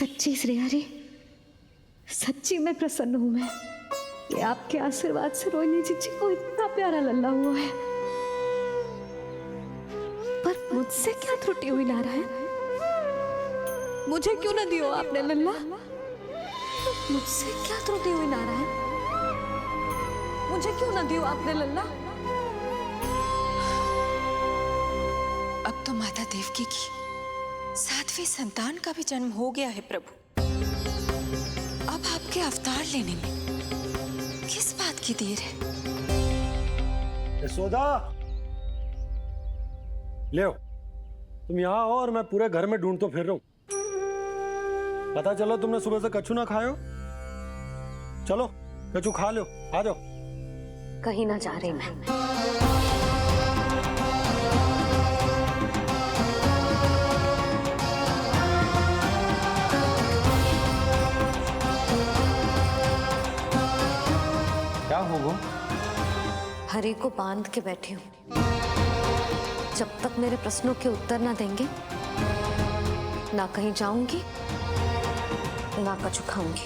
सच्ची श्रेया जी, सच्ची में प्रसन्न हूं मैं कि आपके आशीर्वाद से रोहिणी जीजी को इतना प्यारा लल्ला हुआ है। पर मुझसे क्या त्रुटि हुई नारायण? मुझे क्यों न दियो आपने लल्ला? मुझसे क्या त्रुटि हुई नारायण? मुझे क्यों न दियो आपने लल्ला? अब तो माता देवकी की 7वें संतान का भी जन्म हो गया है प्रभु। अब आपके अवतार लेने में किस बात की देर है? यशोदा, ले तुम यहाँ आओ और मैं पूरे घर में ढूंढतो फिर रहा हूं। पता चला तुमने सुबह से कछु ना खाए हो। चलो कछु खा लो, आ जाओ। कहीं ना जा रही मैं। क्या हो वो? हरि को बांध के बैठी हूँ। जब तक मेरे प्रश्नों के उत्तर ना देंगे, ना कहीं जाऊंगी, ना कछु खाऊंगी।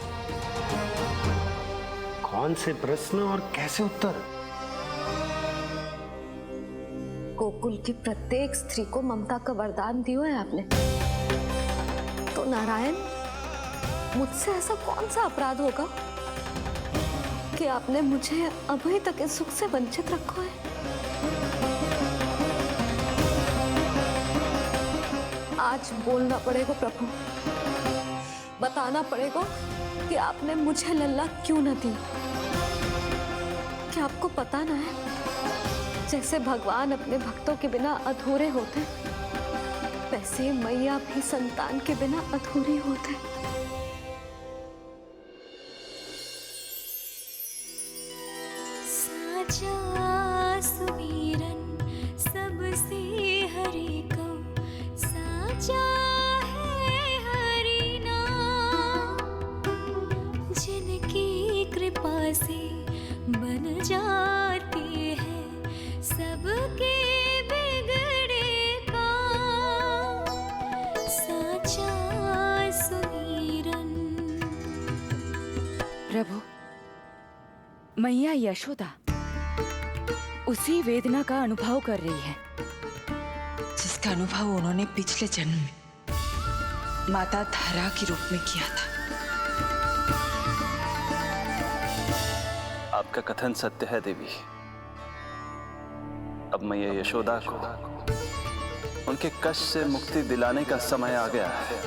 कौन से प्रश्न और कैसे उत्तर? गोकुल की प्रत्येक स्त्री को ममता का वरदान दिया है आपने, तो नारायण मुझसे ऐसा कौन सा अपराध होगा कि आपने मुझे अभी तक इस सुख से वंचित रखा है? आज बोलना पड़ेगा प्रभु, बताना पड़ेगा कि आपने मुझे लल्ला क्यों न दी। क्या आपको पता ना है, जैसे भगवान अपने भक्तों के बिना अधूरे होते, वैसे मैया भी संतान के बिना अधूरी होते। साचा सुमीरन सबसे हरि को, साचा है हरि नाम, जिनकी कृपा से बन जाते हैं सबके बिगड़े काम। साचा सुमीरन। प्रभु, मैया यशोदा उसी वेदना का अनुभव कर रही है जिसका अनुभव उन्होंने पिछले जन्म में माता धारा के रूप में किया था। आपका कथन सत्य है देवी। अब मैया यशोदा को उनके कष्ट से मुक्ति दिलाने का समय आ गया है।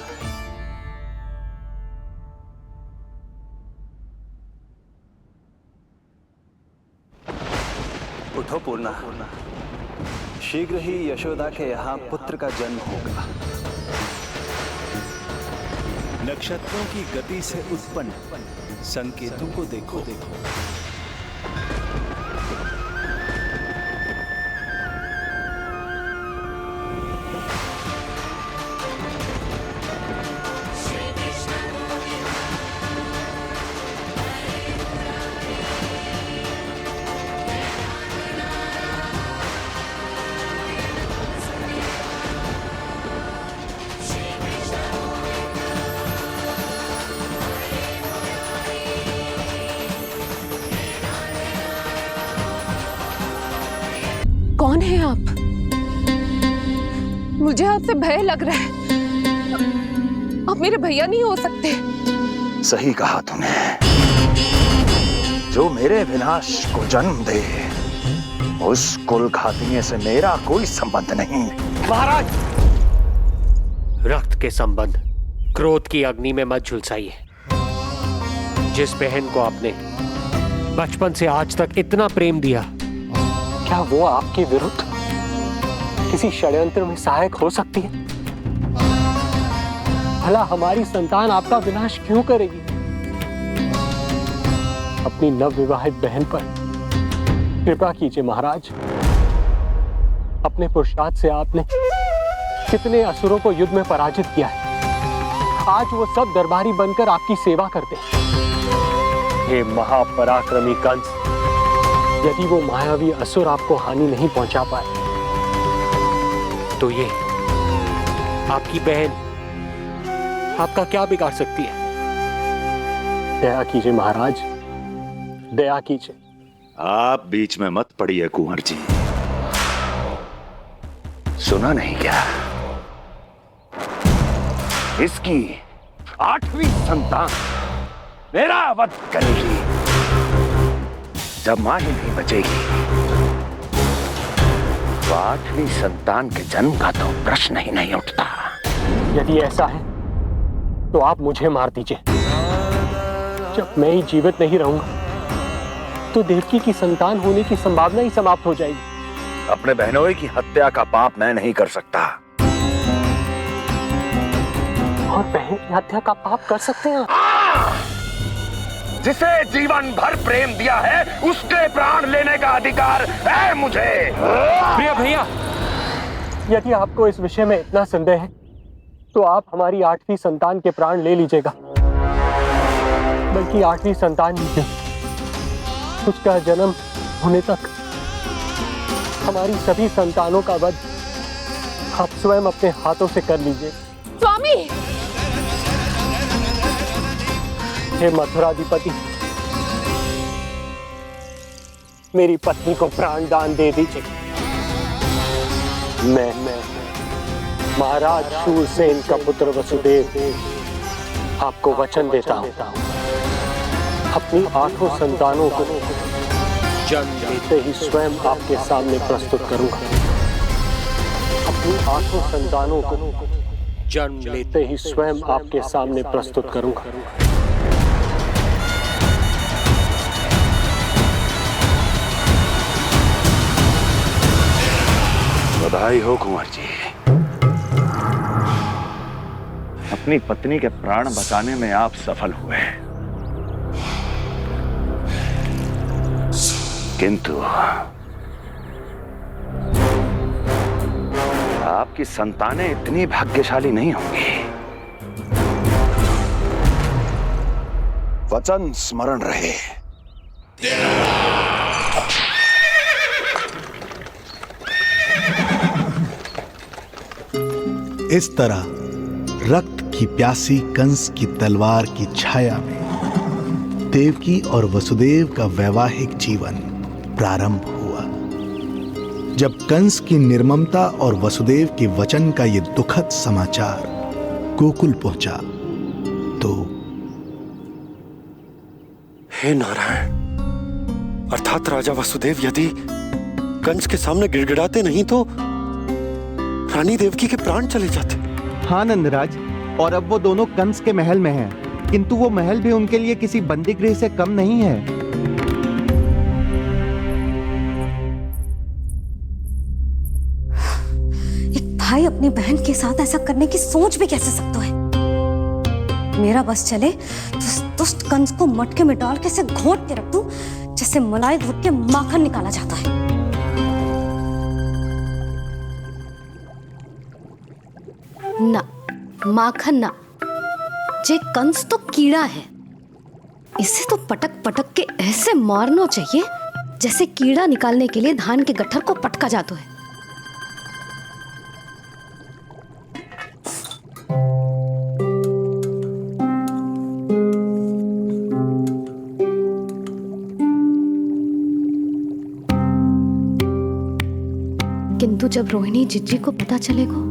उठो पूर्णा, शीघ्र ही यशोदा के यहाँ पुत्र का जन्म होगा। नक्षत्रों की गति से उत्पन्न संकेतों को देखो। कौन है आप? मुझे आपसे भय लग रहा है। आप मेरे भैया नहीं हो सकते। सही कहा तूने। जो मेरे विनाश को जन्म दे, उस कुल घातिनी से मेरा कोई संबंध नहीं। महाराज, रक्त के संबंध क्रोध की अग्नि में मत झुलसाइए। जिस बहन को आपने बचपन से आज तक इतना प्रेम दिया, क्या वो आपके विरुद्ध किसी षड्यंत्र में सहायक हो सकती है? भला हमारी संतान आपका विनाश क्यों करेगी? अपनी नवविवाहित बहन पर कृपा कीजिए महाराज। अपने पुरुषार्थ से आपने कितने असुरों को युद्ध में पराजित किया है। आज वो सब दरबारी बनकर आपकी सेवा करते हैं। ये महापराक्रमी कंस, यदि वो मायावी असुर आपको हानि नहीं पहुंचा पाए, तो ये आपकी बहन आपका क्या बिगाड़ सकती है? दया कीजिए महाराज, दया कीजिए। आप बीच में मत पड़िए कुंवर जी। सुना नहीं क्या? इसकी 8वीं संतान मेरा वध करेगी। जब मां ही नहीं बचेगी तो 8वीं संतान के जन्म का तो प्रश्न ही नहीं उठता। यदि ऐसा है तो आप मुझे मार दीजिए। जब मैं ही जीवित नहीं रहूंगा तो देवकी की संतान होने की संभावना ही समाप्त हो जाएगी। अपने बहनोई की हत्या का पाप मैं नहीं कर सकता। और बहन की हत्या का पाप कर सकते हैं? जिसे जीवन भर प्रेम दिया है उसके प्राण लेने का अधिकार है मुझे। प्रिय भैया, यदि आपको इस विषय में इतना संदेह है तो आप हमारी 8वीं संतान के प्राण ले लीजिएगा। बल्कि 8वीं संतान ही क्यों, उसका जन्म होने तक हमारी सभी संतानों का वध आप स्वयं अपने हाथों से कर लीजिए। स्वामी, हे मथुराधिपति, मेरी पत्नी को प्राण दान दे दीजिए। मैं महाराज शूरसेन का पुत्र वसुदेव आपको वचन देता हूं, अपनी 8 संतानों को जन्म लेते ही स्वयं आपके सामने प्रस्तुत करूंगा। अपनी 8 संतानों को जन्म लेते ही स्वयं आपके सामने प्रस्तुत करूंगा। बधाई हो कुंवर जी, अपनी पत्नी के प्राण बचाने में आप सफल हुए। किंतु आपकी संतानें इतनी भाग्यशाली नहीं होंगी। वचन स्मरण रहे। इस तरह रक्त की प्यासी कंस की तलवार की छाया में देवकी और वसुदेव का वैवाहिक जीवन प्रारंभ हुआ। जब कंस की निर्ममता और वसुदेव के वचन का यह दुखद समाचार गोकुल पहुंचा तो हे नारायण, अर्थात राजा वसुदेव यदि कंस के सामने गिड़गिड़ाते नहीं तो रानी देवकी के प्राण चले जाते। हाँ नंदराज, और अब वो दोनों कंस के महल में हैं, किंतु वो महल भी उनके लिए किसी बंदी गृह से कम नहीं है। एक भाई अपनी बहन के साथ ऐसा करने की सोच भी कैसे सकता है? मेरा बस चले तो उस दुष्ट कंस को मटके में डाल के घोट के रख दूं, जैसे मलाई घोट के माखन निकाला जाता है। ना, माखन ना, जे कंस तो कीड़ा है। इसे तो पटक पटक के ऐसे मारना चाहिए जैसे कीड़ा निकालने के लिए धान के गट्ठर को पटका जाता है। किंतु जब रोहिणी जिज्जी को पता चलेगा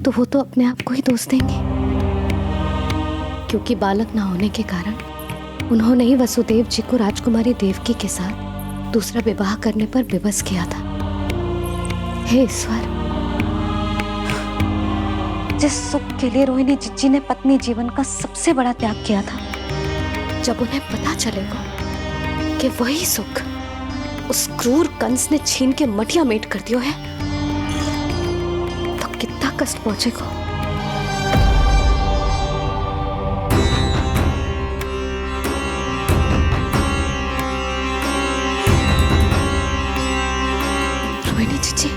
तो वो तो अपने आप को ही दोष देंगे, क्योंकि बालक ना होने के कारण उन्होंने ही वसुदेव जी को राजकुमारी देवकी के साथ दूसरा विवाह करने पर विवश किया था। हे ईश्वर, जिस सुख के लिए रोहिणी जिज्जी ने पत्नी जीवन का सबसे बड़ा त्याग किया था, जब उन्हें पता चलेगा कि वही सुख उस क्रूर कंस ने छीन के मटिया मेट कर दिया है, तो कितना कष्ट पहुंचेगा। रोहिणी जीजी,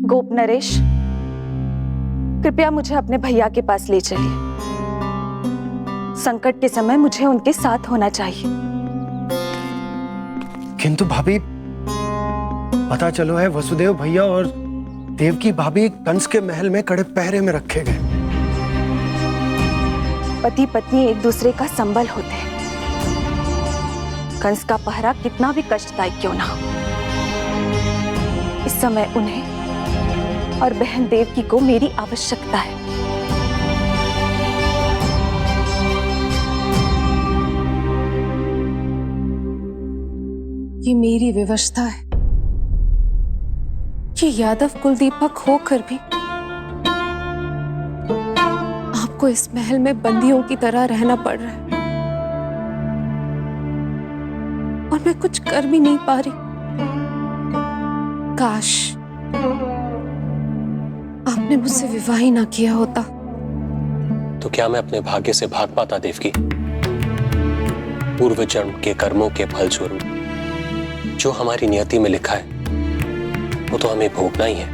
गोप नरेश, कृपया मुझे अपने भैया के पास ले चलिए। संकट के समय मुझे उनके साथ होना चाहिए। किंतु भाभी, पता चलो है वसुदेव भैया और देवकी भाभी कंस के महल में कड़े पहरे में रखे गए। पति पत्नी एक दूसरे का संबल होते हैं। कंस का पहरा कितना भी कष्टदायक क्यों ना हो, इस समय उन्हें और बहन देवकी को मेरी आवश्यकता है। ये मेरी व्यवस्था है कि यादव कुलदीपक होकर भी आपको इस महल में बंदियों की तरह रहना पड़ रहा है, और मैं कुछ कर भी नहीं पा रही। काश आपने मुझसे विवाह ही ना किया होता। तो क्या मैं अपने भाग्य से भाग पाता देवकी? पूर्व जन्म के कर्मों के फल स्वरूप जो हमारी नियति में लिखा है वो तो हमें भोगना ही है।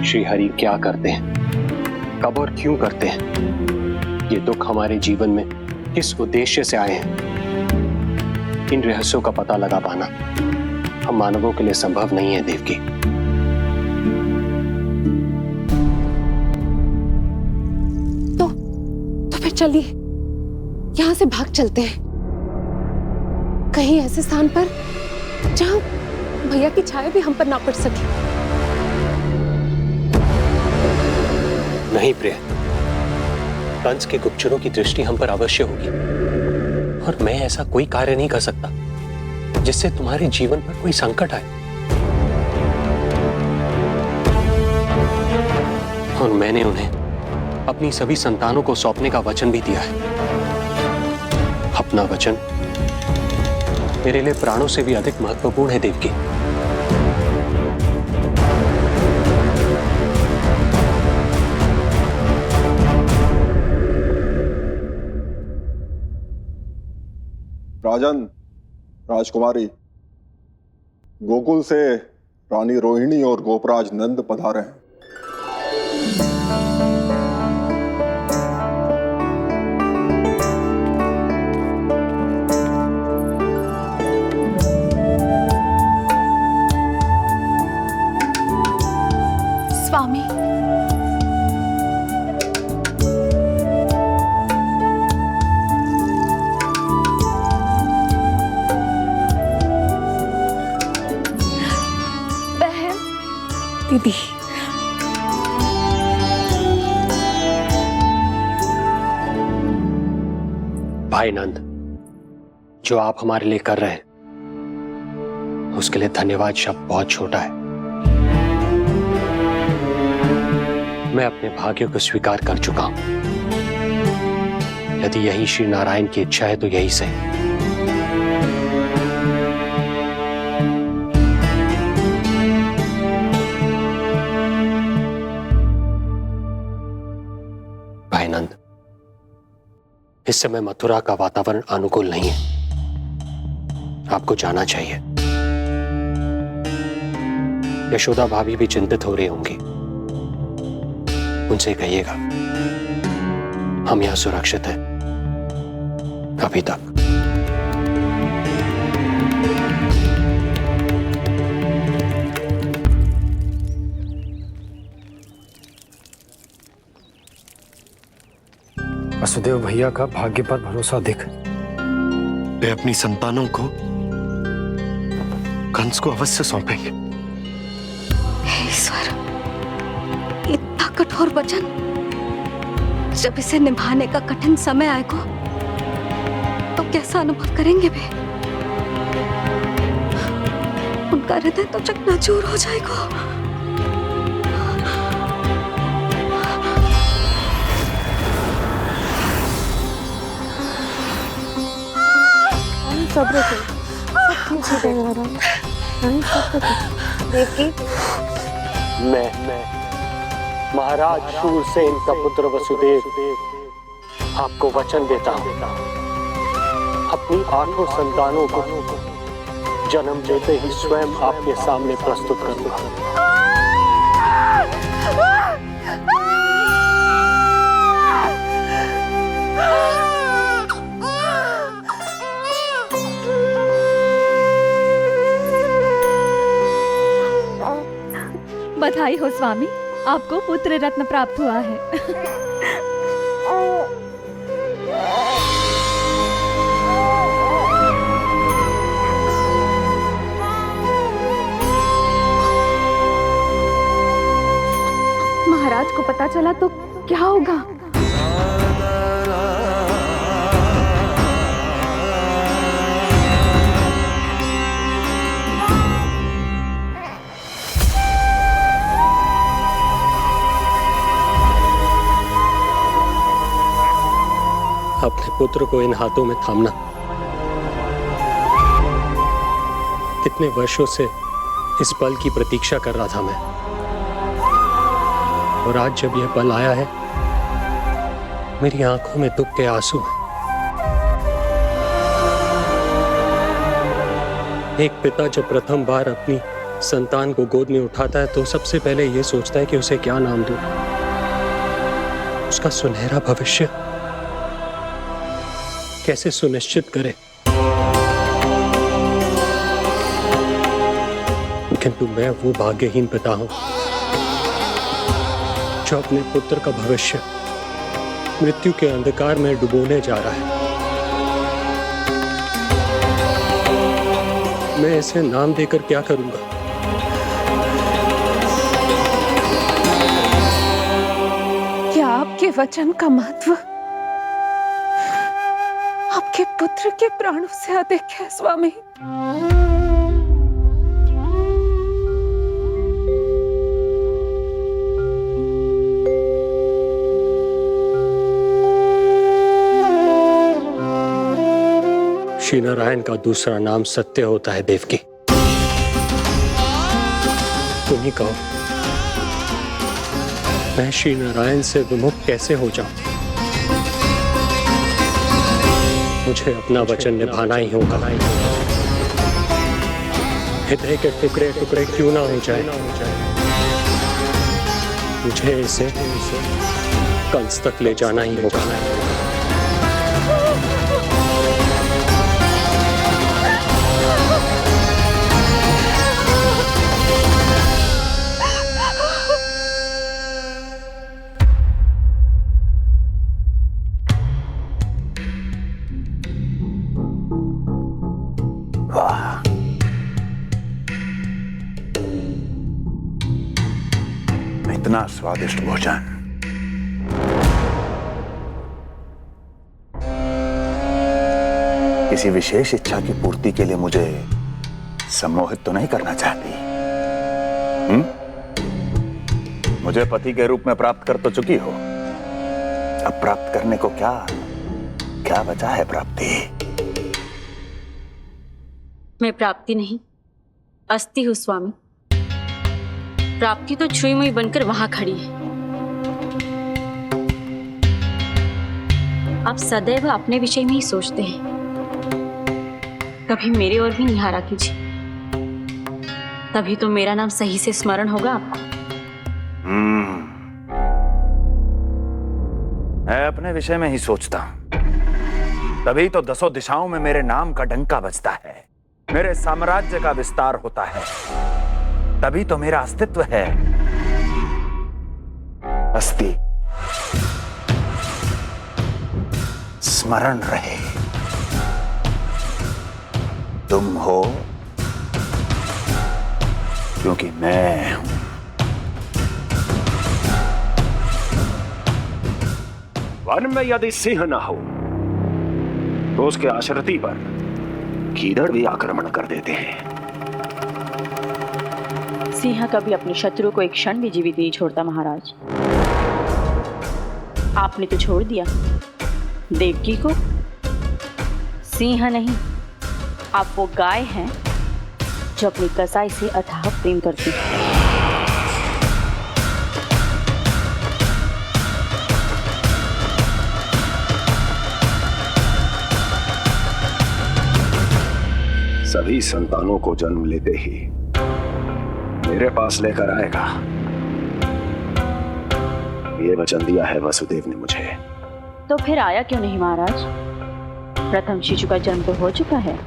श्री हरि क्या करते हैं, कब और क्यों करते हैं, ये दुख हमारे जीवन में किस उद्देश्य से आए हैं, इन रहस्यों का पता लगा पाना हम मानवों के लिए संभव नहीं है देवकी। तो फिर चलिए यहां से भाग चलते हैं, कहीं ऐसे स्थान पर जहां भैया की छाया भी हम पर ना पड़ सके। नहीं प्रिय, कंस के गुप्तचरों की दृष्टि हम पर अवश्य होगी, और मैं ऐसा कोई कार्य नहीं कर सकता जिससे तुम्हारे जीवन पर कोई संकट आए। और मैंने उन्हें अपनी सभी संतानों को सौंपने का वचन भी दिया है। अपना वचन मेरे लिए प्राणों से भी अधिक महत्वपूर्ण है देवकी। राजन, राजकुमारी, गोकुल से रानी रोहिणी और गोपराज नंद पधारे हैं। स्वामी, बहन, दीदी, भाई नंद, जो आप हमारे लिए कर रहे हैं उसके लिए धन्यवाद शब्द बहुत छोटा है। मैं अपने भाग्य को स्वीकार कर चुका हूं। यदि यही श्री नारायण की इच्छा है तो यही से। भाई नंद, इस समय मथुरा का वातावरण अनुकूल नहीं है, आपको जाना चाहिए। यशोदा भाभी भी चिंतित हो रही होंगी, उनसे कहिएगा हम यहां सुरक्षित हैं अभी तक। वसुदेव भैया का भाग्य पर भरोसा देख वे अपनी संतानों को कंस को अवश्य सौंपेंगे। ईश्वर, इतना कठोर वचन, जब इसे निभाने का कठिन समय आएगा तो कैसा अनुभव करेंगे वे? उनका हृदय तो चकनाचूर हो जाएगा। सब्र से सब ठीक हो जाएगा। देवकी, मैं महाराज शूरसेन का पुत्र वसुदेव आपको वचन देता हूं, अपनी 8 संतानों को जन्म देते ही स्वयं आपके सामने प्रस्तुत करूंगा। बधाई हो स्वामी, आपको पुत्र रत्न प्राप्त हुआ है। महाराज को पता चला तो क्या होगा? अपने पुत्र को इन हाथों में थामना। कितने वर्षों से इस पल की प्रतीक्षा कर रहा था मैं, और आज जब यह पल आया है, मेरी आंखों में दुख के आंसू हैं। एक पिता जब प्रथम बार अपनी संतान को गोद में उठाता है तो सबसे पहले यह सोचता है कि उसे क्या नाम दूं, उसका सुनहरा भविष्य कैसे सुनिश्चित करे। किंतु मैं वो भाग्यहीन पिता हूं जो अपने पुत्र का भविष्य मृत्यु के अंधकार में डुबोने जा रहा है। मैं इसे नाम देकर क्या करूंगा? क्या आपके वचन का महत्व आपके पुत्र के प्राणों से अधिक है स्वामी? श्री नारायण का दूसरा नाम सत्य होता है देवकी। तुम ही कहो, मैं श्री नारायण से विमुख कैसे हो जाऊं? मुझे अपना वचन निभाना ही होगा। हृदय के टुकड़े टुकड़े क्यों ना हो जाए, मुझे इसे कंस तक ले जाना ही होगा। इतना स्वादिष्ट भोजन किसी विशेष इच्छा की पूर्ति के लिए मुझे सम्मोहित तो नहीं करना चाहती? मुझे पति के रूप में प्राप्त कर तो चुकी हो, अब प्राप्त करने को क्या क्या बचा है प्राप्ति? मैं प्राप्ति नहीं, अस्थि हूं स्वामी। प्राप्ति तो छुई मुई बनकर वहां खड़ी है। आप सदैव अपने विषय में ही सोचते हैं, कभी मेरे और भी निहारा कीजिए, तभी तो मेरा नाम सही से स्मरण होगा आपको। मैं अपने विषय में ही सोचता हूं, तभी तो दसों दिशाओं में मेरे नाम का डंका बजता है, मेरे साम्राज्य का विस्तार होता है, तभी तो मेरा अस्तित्व है। अस्थि स्मरण रहे, तुम हो क्योंकि मैं हूं। वन में यदि सिंह न हो तो उसके आश्रिति पर गीदड़ भी आक्रमण कर देते हैं। सिंह कभी अपने शत्रु को एक क्षण भी जीवित नहीं छोड़ता महाराज। आपने तो छोड़ दिया देवकी को। सिंह नहीं, आप वो गाय हैं जो अपनी कसाई से अथाह प्रेम करती है। सभी संतानों को जन्म लेते ही मेरे पास लेकर आएगा, ये वचन दिया है वसुदेव ने मुझे। तो फिर आया क्यों नहीं महाराज? प्रथम शिशु का जन्म तो हो चुका है।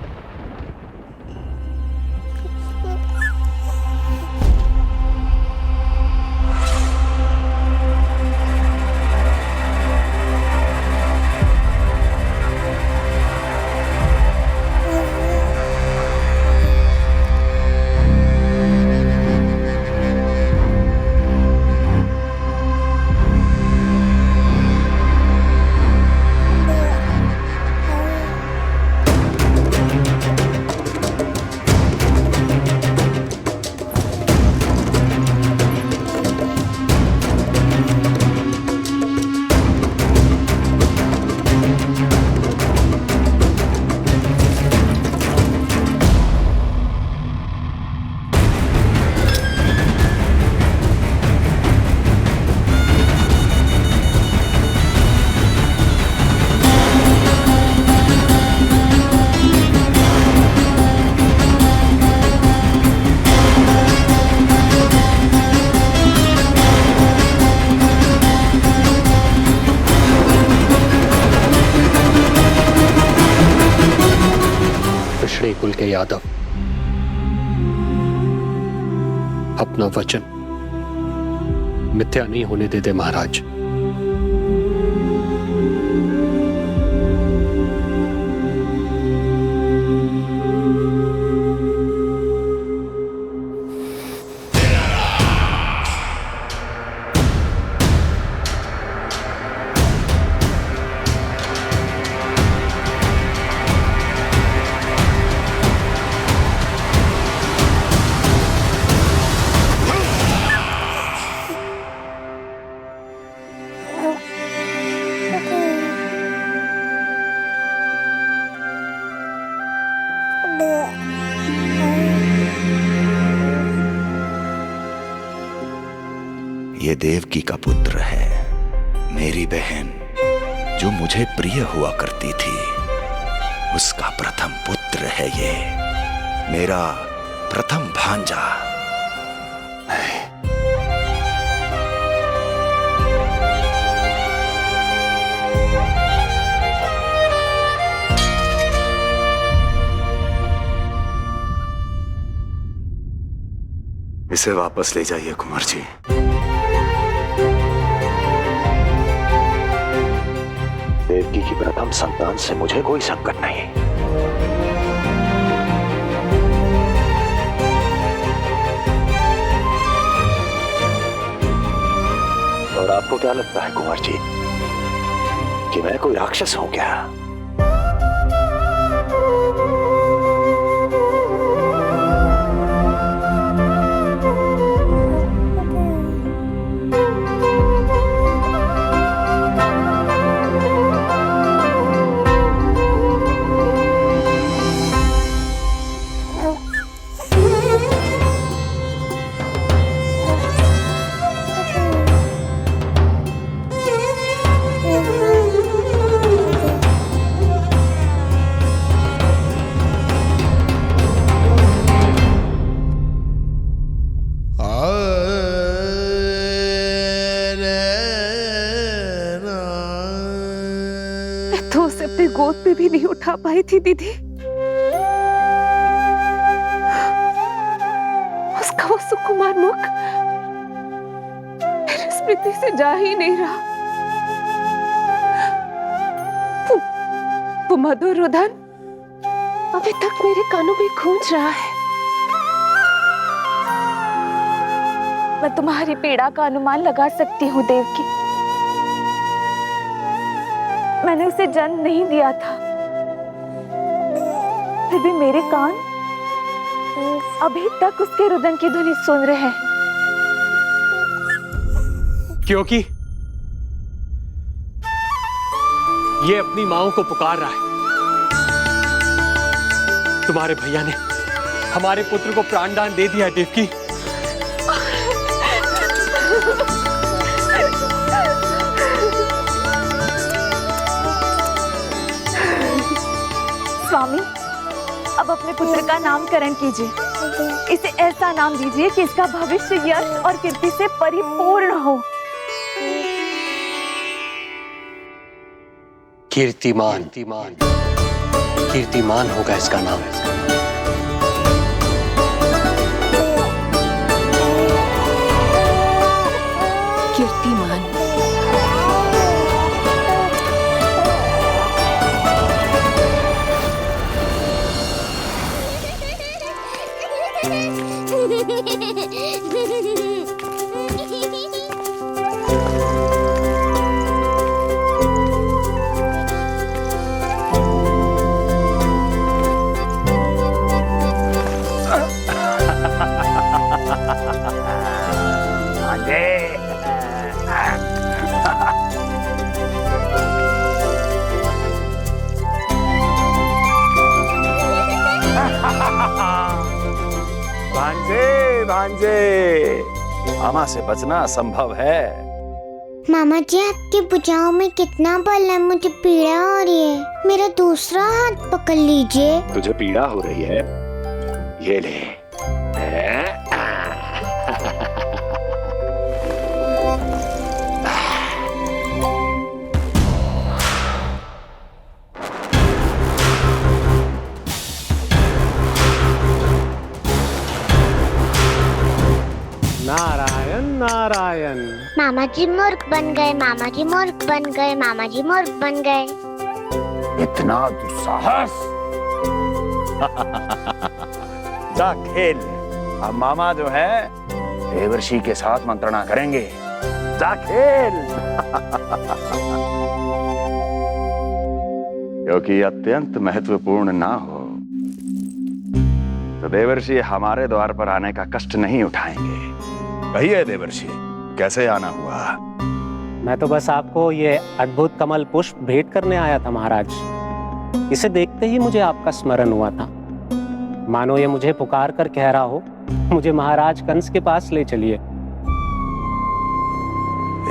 कुल के यादव अपना वचन मिथ्या नहीं होने देते महाराज। ये देवकी का पुत्र है, मेरी बहन जो मुझे प्रिय हुआ करती थी, उसका प्रथम पुत्र है ये, मेरा प्रथम भांजा। इसे वापस ले जाइए कुंवर जी। देवकी की प्रथम संतान से मुझे कोई संकट नहीं। और आपको क्या लगता है कुंवर जी कि मैं कोई राक्षस हूं क्या? तो उसे अपनी गोद पे भी नहीं उठा पाई थी दीदी। उसका वो सुकुमार मुख मेरी स्मृति से जा ही नहीं रहा। वो मधुर रुदन अभी तक मेरे कानों में गूंज रहा है। मैं तुम्हारी पीड़ा का अनुमान लगा सकती हूँ देवकी। मैंने उसे जन्म नहीं दिया था, फिर भी मेरे कान अभी तक उसके रुदन की ध्वनि सुन रहे हैं। क्योंकि ये अपनी मांओं को पुकार रहा है। तुम्हारे भैया ने हमारे पुत्र को प्राणदान दे दिया है देवकी। स्वामी, अब अपने पुत्र का नामकरण कीजिए। इसे ऐसा नाम दीजिए कि इसका भविष्य यश और कीर्ति से परिपूर्ण हो। कीर्तिमान। कीर्तिमान होगा इसका नाम। कीर्तिमान। भांजे भांजे, मामा से बचना असंभव है। मामा जी, आपकी भुजाओं में कितना बल है, मुझे पीड़ा हो रही है। मेरा दूसरा हाथ पकड़ लीजिए। तुझे पीड़ा हो रही है? ये ले। नारायण नारायण। मामा जी मूर्ख बन गए, मामा जी मूर्ख बन गए, मामा जी मूर्ख बन गए। इतना दुस्साहस। जा खेल। अब मामा जो है देवर्षि के साथ मंत्रणा करेंगे। जा खेल। क्योंकि अत्यंत महत्वपूर्ण ना हो तो देवर्षि हमारे द्वार पर आने का कष्ट नहीं उठाएंगे। कहिए देवर्षि, कैसे आना हुआ? मैं तो बस आपको ये अद्भुत कमल पुष्प भेंट करने आया था महाराज। इसे देखते ही मुझे आपका स्मरण हुआ था। मानो ये मुझे पुकार कर कह रहा हो, मुझे महाराज कंस के पास ले चलिए।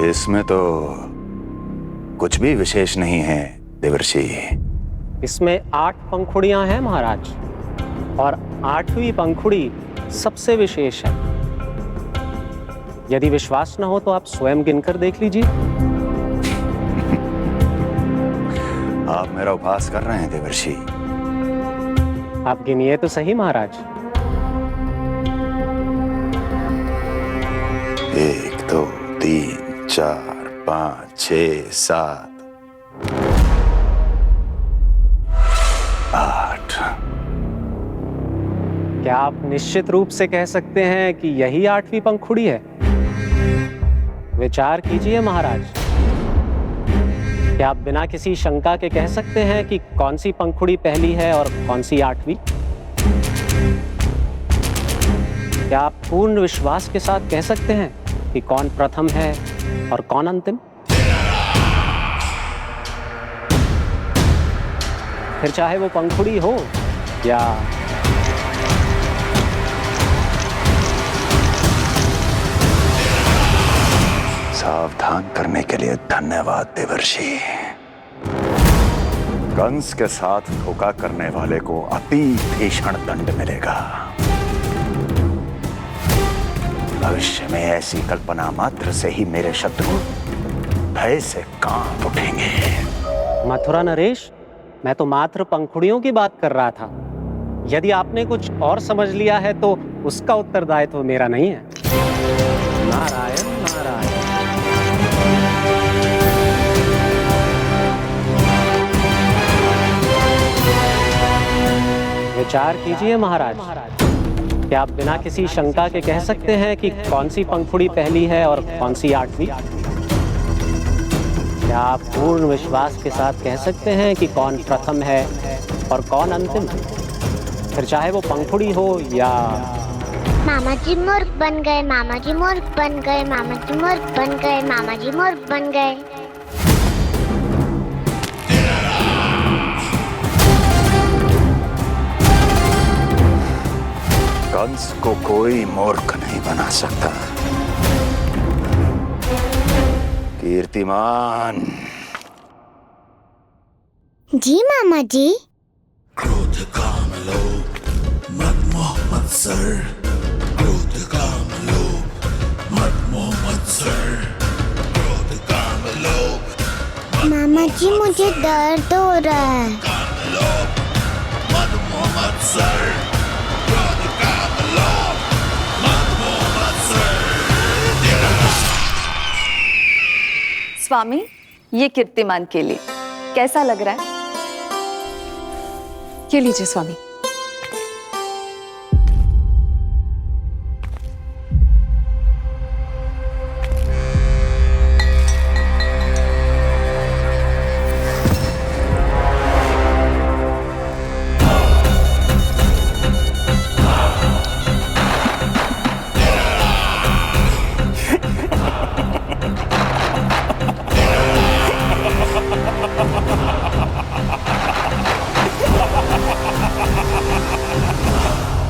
इसमें तो कुछ भी विशेष नहीं है देवर्षि। इसमें 8 पंखुड़ियां हैं महाराज, और 8वीं पंखुड़ी सबसे विशेष है। यदि विश्वास न हो तो आप स्वयं गिनकर देख लीजिए। आप मेरा उपहास कर रहे हैं देवर्षि। आप गिनिए तो सही महाराज। 1 2 3 4 5 6 7 8। क्या आप निश्चित रूप से कह सकते हैं कि यही 8वीं पंखुड़ी है? विचार कीजिए महाराज। क्या आप बिना किसी शंका के कह सकते हैं कि कौन सी पंखुड़ी पहली है और कौन सी 8वीं? क्या आप पूर्ण विश्वास के साथ कह सकते हैं कि कौन प्रथम है और कौन अंतिम? फिर चाहे वो पंखुड़ी हो या सावधान करने के लिए धन्यवाद देवर्षि। कंस के साथ धोखा करने वाले को अति भीषण दंड मिलेगा। भविष्य में ऐसी कल्पना मात्र से ही मेरे शत्रु भय से कांप उठेंगे। मथुरा नरेश, मैं तो मात्र पंखुड़ियों की बात कर रहा था। यदि आपने कुछ और समझ लिया है तो उसका उत्तरदायित्व मेरा नहीं है। नारायण नारायण। विचार कीजिए महाराज। क्या आप बिना किसी शंका के कह सकते हैं कि कौन सी पंखुड़ी पहली है और कौन सी 8वीं? क्या आप पूर्ण विश्वास के साथ कह सकते हैं कि कौन प्रथम है और कौन अंतिम? फिर चाहे वो पंखुड़ी हो या मामा जी मूर्ख बन गए, मामा जी मूर्ख बन गए, मामा जी मूर्ख बन गए, मामा जी मूर्ख बन गए। कंस को कोई मूर्ख नहीं बना सकता। कीर्तिमान। जी मामा जी। क्रोध काम लोभ मद मोह मत्सर, क्रोध काम लोभ मद मोह मत्सर, क्रोध काम लोभ। मामा जी मुझे दर्द हो रहा है। काम लोभ मद मोह मत्सर, क्रोध काम लोभ मद मोह मत्सर। स्वामी, ये कीर्तिमान के लिए कैसा लग रहा है? ये लीजिए स्वामी।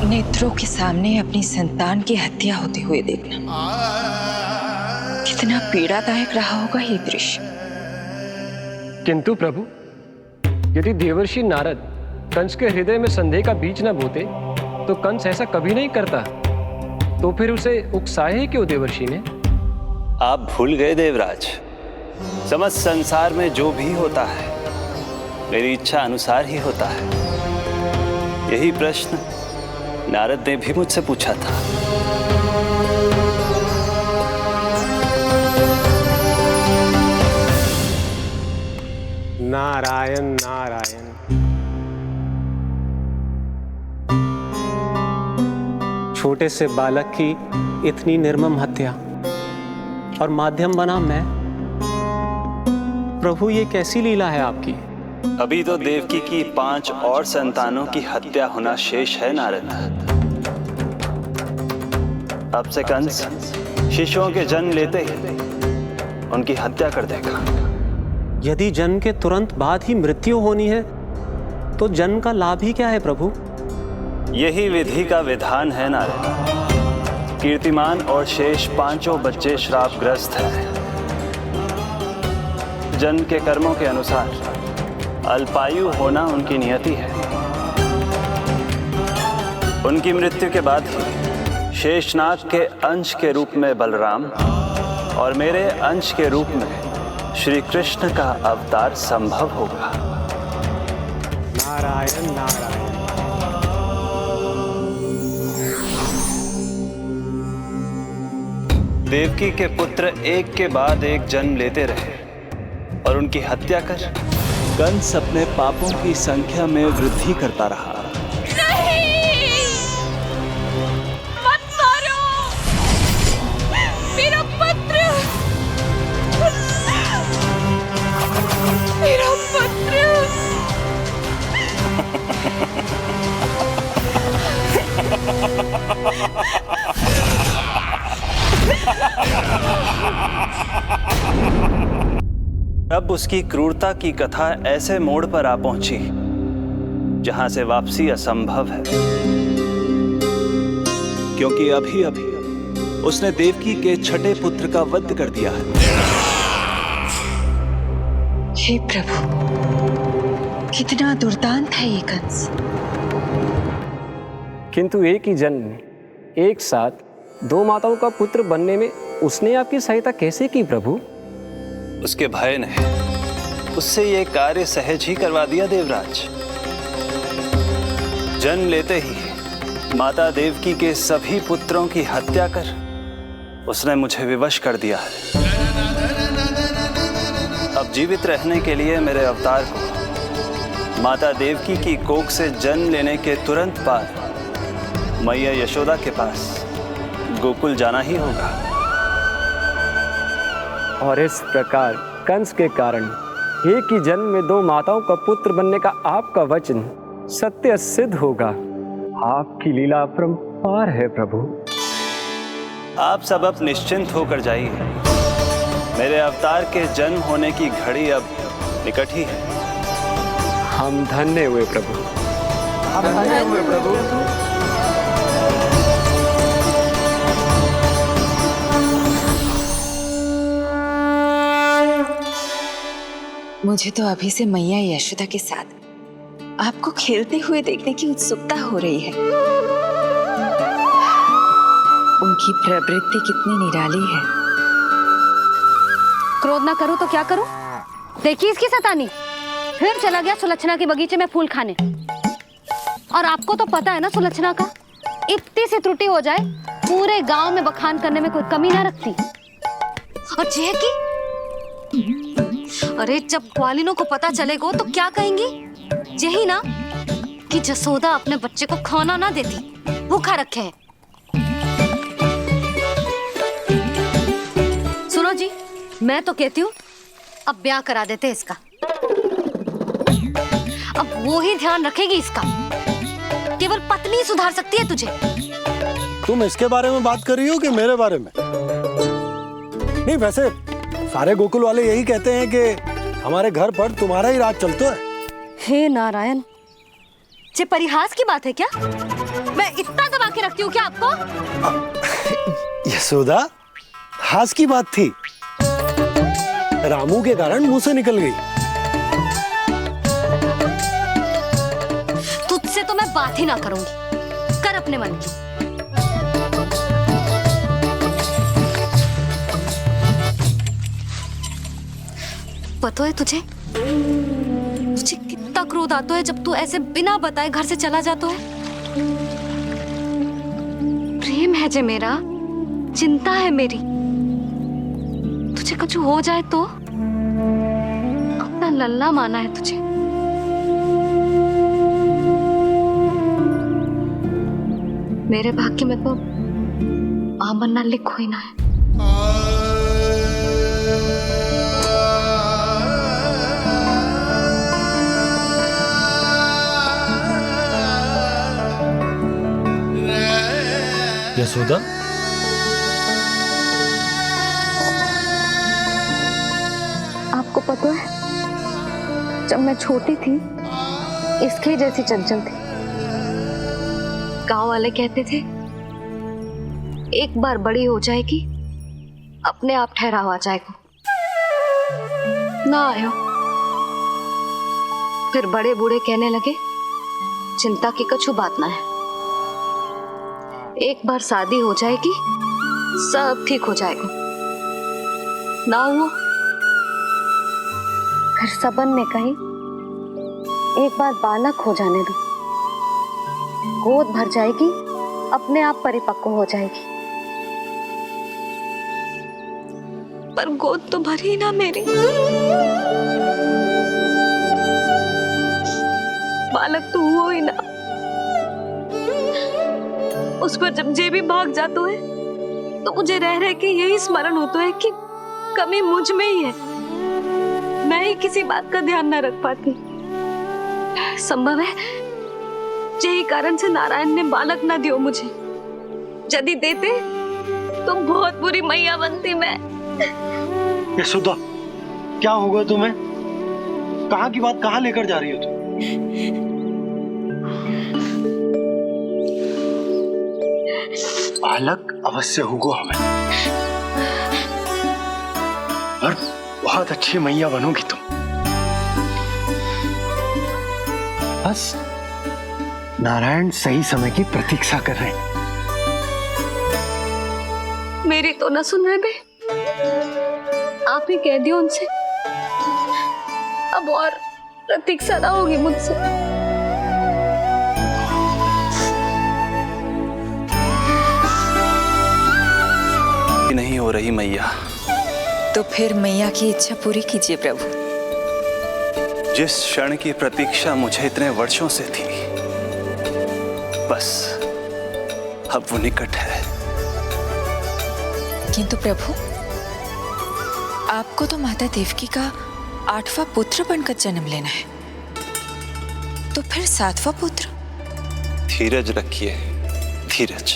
नेत्रों के सामने अपनी संतान की हत्या होते हुए देखना कितना पीड़ादायक रहा होगा ये दृश्य। किंतु प्रभु, यदि देवर्षि नारद कंस के हृदय में संदेह का बीज न बोते तो कंस ऐसा कभी नहीं करता। तो फिर उसे उकसाए क्यों देवर्षि ने? आप भूल गए देवराज, समस्त संसार में जो भी होता है मेरी इच्छा अनुसार ही होता है। यही प्रश्न नारद ने भी मुझसे पूछा था। नारायण नारायण। छोटे से बालक की इतनी निर्मम हत्या और माध्यम बना मैं। प्रभु ये कैसी लीला है आपकी? अभी तो देवकी की 5 और संतानों की हत्या होना शेष है नारद। अब से कंस शिशुओं के जन्म लेते ही उनकी हत्या कर देगा। यदि जन्म के तुरंत बाद ही मृत्यु होनी है तो जन्म का लाभ ही क्या है प्रभु? यही विधि का विधान है नारद। कीर्तिमान और शेष 5 बच्चे श्रापग्रस्त हैं। जन्म के कर्मों के अनुसार अल्पायु होना उनकी नियति है। उनकी मृत्यु के बाद ही शेषनाग के अंश के रूप में बलराम और मेरे अंश के रूप में श्री कृष्ण का अवतार संभव होगा। नारायण नारायण। देवकी के पुत्र एक के बाद एक जन्म लेते रहे और उनकी हत्या कर कंस अपने पापों की संख्या में वृद्धि करता रहा। नहीं! मत मारो! मेरा पुत्र! मेरा पुत्र! अब उसकी क्रूरता की कथा ऐसे मोड़ पर आ पहुंची जहां से वापसी असंभव है। क्योंकि अभी अभी उसने देवकी के छठे पुत्र का वध कर दिया है। हे प्रभु, कितना दुर्दांत है ये कंस। किंतु एक ही जन्म में एक साथ 2 माताओं का पुत्र बनने में उसने आपकी सहायता कैसे की प्रभु? उसके भय ने उससे ये कार्य सहज ही करवा दिया देवराज। जन्म लेते ही माता देवकी के सभी पुत्रों की हत्या कर उसने मुझे विवश कर दिया है। अब जीवित रहने के लिए मेरे अवतार को माता देवकी की कोख से जन्म लेने के तुरंत बाद मैया यशोदा के पास गोकुल जाना ही होगा। और इस प्रकार कंस के कारण एक ही जन्म में 2 माताओं का पुत्र बनने का आपका वचन सत्य सिद्ध होगा। आपकी लीला अपरंपार है प्रभु। आप सब अब निश्चिंत होकर जाइए। मेरे अवतार के जन्म होने की घड़ी अब निकट ही है। हम धन्य हुए प्रभु। हम धन्य हुए प्रभु। मुझे तो अभी से मैया यशोदा के साथ आपको खेलते हुए देखने की उत्सुकता हो रही है। उनकी प्रवृत्ति कितनी निराली है। क्रोध ना करूं तो क्या करूं? देखिए इसकी सतानी, फिर चला गया सुलक्षणा के बगीचे में फूल खाने। और आपको तो पता है ना सुलक्षणा का, इतनी सी त्रुटि हो जाए पूरे गांव में बखान करने में कोई कमी ना रखती। और जे की अरे जब ग्वालिनों को पता चलेगा तो क्या कहेंगी? यही ना कि जसोदा अपने बच्चे को खाना ना देती, भूखा रखे है। सुनो जी, मैं तो कहती हूँ अब ब्याह करा देते इसका। अब वो ही ध्यान रखेगी इसका। केवल पत्नी सुधार सकती है तुझे। तुम इसके बारे में बात कर रही हो कि मेरे बारे में? नहीं, वैसे सारे गोकुल वाले यही कहते हैं कि हमारे घर पर तुम्हारा ही राज चलता है। हे नारायण, ये परिहास की बात है क्या? मैं इतना दबा के रखती हूँ क्या आपको? यशोदा, हास की बात थी। रामू के कारण मुंह से निकल गई। तुझसे तो मैं बात ही ना करूंगी। कर अपने मन की। पता है तुझे, मुझे कितना क्रोध आता है जब तू ऐसे बिना बताए घर से चला जाता है। प्रेम है जे मेरा, चिंता है मेरी। तुझे कुछ हो जाए तो अपना लल्ला माना है तुझे। मेरे भाग्य में तो मां बनना लिखो ही ना है। यशोदा, आपको पता है, जब मैं छोटी थी इसके जैसी चंचल थी। गांव वाले कहते थे एक बार बड़ी हो जाएगी अपने आप ठहराव आ जाएगा। ना आयो। फिर बड़े बूढ़े कहने लगे चिंता की कछु बात ना है, एक बार शादी हो जाएगी सब ठीक हो जाएगा। ना हुआ। फिर सबन ने कही एक बार बालक हो जाने दो, गोद भर जाएगी अपने आप परिपक्व हो जाएगी। पर गोद तो भरी ना मेरी। बालक तो हुआ ही ना। उस पर जब जे भी भाग जाता है तो मुझे रह रह के यही स्मरण होता है कि कमी मुझ में ही है। मैं ही किसी बात का ध्यान न रख पाती। संभव है यही कारण से नारायण ने बालक ना दियो मुझे। यदि देते तो बहुत बुरी मैया बनती मैं। यशोदा, क्या होगा तुम्हें? कहाँ की बात कहाँ लेकर जा रही हो तुम? बालक अवश्य होगा हमें, और बहुत अच्छी मैया बनोगी तुम। बस नारायण सही समय की प्रतीक्षा कर रहे हैं। मेरी तो न सुन रहे बे। आप ही कह दियो उनसे, अब और प्रतीक्षा ना होगी मुझसे। नहीं हो रही मैया। तो फिर मैया की इच्छा पूरी कीजिए प्रभु। जिस क्षण की प्रतीक्षा मुझे इतने वर्षों से थी, बस अब वो निकट है। किंतु प्रभु, आपको तो माता देवकी का 8वां पुत्र बनकर जन्म लेना है, तो फिर 7वां पुत्र? धीरज रखिए, धीरज।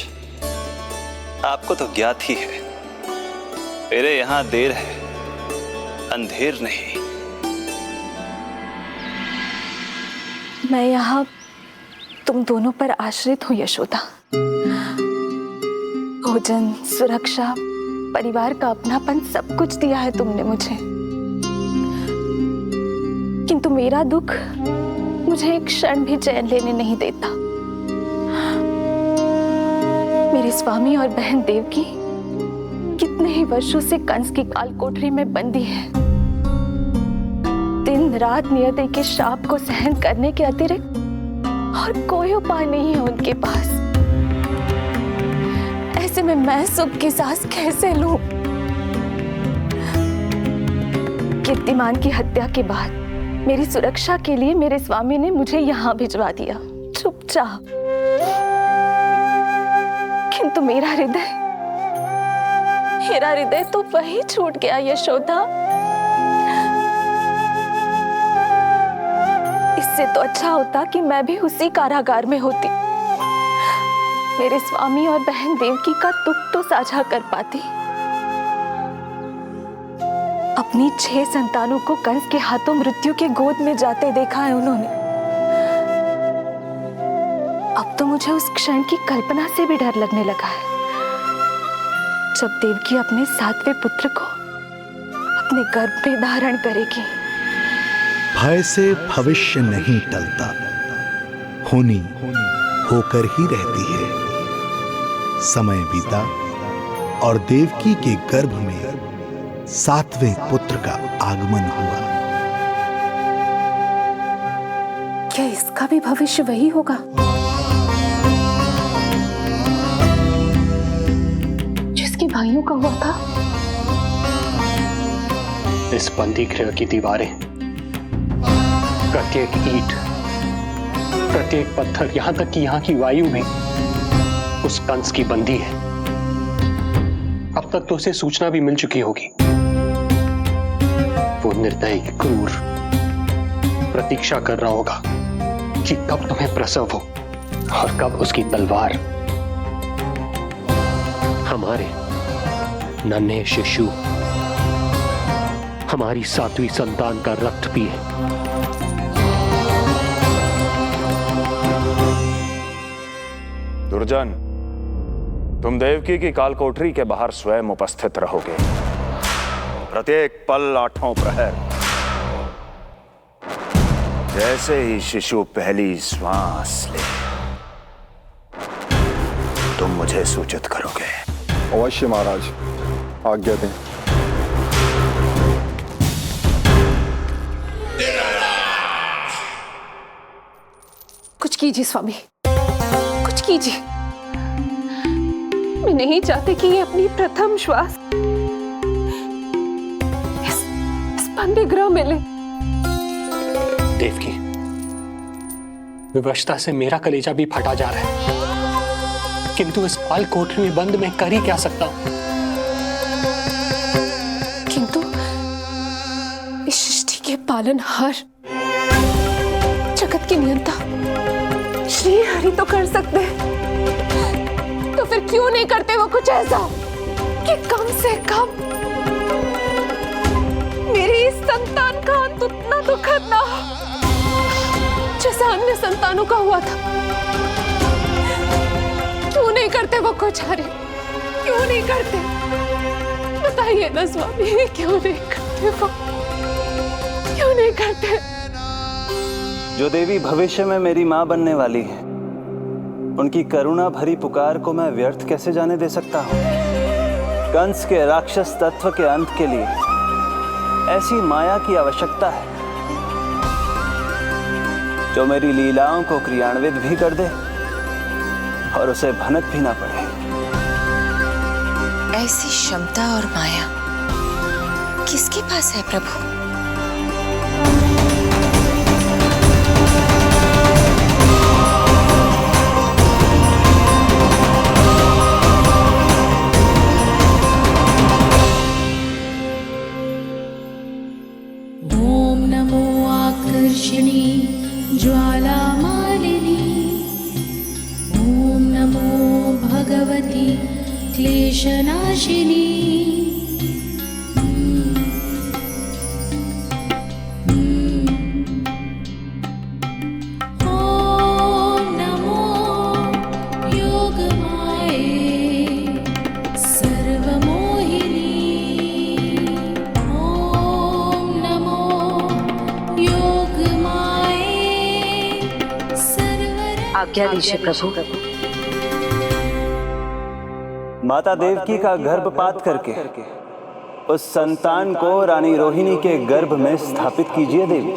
आपको तो ज्ञात ही है, मेरे यहां देर है, अंधेर नहीं। मैं यहाँ तुम दोनों पर आश्रित हूँ यशोदा। भोजन, सुरक्षा, परिवार का अपनापन सब कुछ दिया है तुमने मुझे। किंतु मेरा दुख मुझे एक क्षण भी चैन लेने नहीं देता। मेरे स्वामी और बहन देवकी कितने ही वर्षों से कंस की काल कोठरी में बंदी है। दिन रात नियति के शाप को सहन करने के अतिरिक्त और कोई उपाय नहीं है उनके पास। ऐसे में मैं सुख की सांस कैसे लूं? कीर्तिमान की हत्या के बाद मेरी सुरक्षा के लिए मेरे स्वामी ने मुझे यहाँ भिजवा दिया, चुपचाप। किंतु मेरा हृदय तो वही छूट गया यशोदा। इससे तो अच्छा होता कि मैं भी उसी कारागार में होती, मेरे स्वामी और बहन देवकी का दुख तो साझा कर पाती। अपनी 6 संतानों को कंस के हाथों मृत्यु के गोद में जाते देखा है उन्होंने। अब तो मुझे उस क्षण की कल्पना से भी डर लगने लगा है, जब देवकी अपने 7वें पुत्र को अपने गर्भ में धारण करेगी। भय से भविष्य नहीं टलता, होनी होकर ही रहती है। समय बीता और देवकी के गर्भ में 7वें पुत्र का आगमन हुआ। क्या इसका भी भविष्य वही होगा जिसके भाइयों का हुआ था? इस बंदी गृह की दीवारें प्रत्येक ईंट, प्रत्येक पत्थर, यहां तक कि यहां की वायु भी उस कंस की बंदी है। अब तक तो उसे सूचना भी मिल चुकी होगी। वो निर्दयी, क्रूर प्रतीक्षा कर रहा होगा कि कब तुम्हें प्रसव हो और कब उसकी तलवार हमारे नन्हे शिशु, हमारी 7वीं संतान का रक्त पिए। दुर्जन, तुम देवकी की कालकोठरी के बाहर स्वयं उपस्थित रहोगे, प्रत्येक पल 8 प्रहर। जैसे ही शिशु पहली श्वास ले, तुम मुझे सूचित करोगे। अवश्य महाराज, आज्ञा दें। कुछ कीजिए स्वामी, कुछ कीजिए। मैं नहीं चाहती कि ये अपनी प्रथम श्वास इस बंदी गृह में ले। देवकी, विवशता से मेरा कलेजा भी फटा जा रहा है, किंतु इस काल कोठरी में बंद मैं कर ही क्या सकता हूं? किंतु इस सृष्टि के पालनहार, जगत की नियंता श्री हरि तो कर सकते हैं, तो फिर क्यों नहीं करते वो कुछ ऐसा कि कम से कम मेरी इस संतान का अंत उतना दुखद ना हो जैसा अन्य संतानों का हुआ था। क्यों नहीं करते वो कुछ हरि, क्यों नहीं करते? बताइए ना स्वामी, क्यों नहीं करते वो, क्यों नहीं करते? जो देवी भविष्य में मेरी मां बनने वाली है, उनकी करुणा भरी पुकार को मैं व्यर्थ कैसे जाने दे सकता हूं? कंस के राक्षस तत्व के अंत के लिए ऐसी माया की आवश्यकता है जो मेरी लीलाओं को क्रियान्वित भी कर दे और उसे भनक भी ना पड़े। ऐसी क्षमता और माया किसके पास है प्रभु? ओम नमो आकर्षणी ज्वाला मालिनी, ओम नमो भगवती क्लेशनाशिनी। ओम नमो योगमाये सर्वमोहिनी। ओम नमो योगमाये आज्ञा दीजिए प्रभु। माता देवकी का गर्भपात करके उस संतान को रानी रोहिणी के गर्भ में स्थापित कीजिए देवी।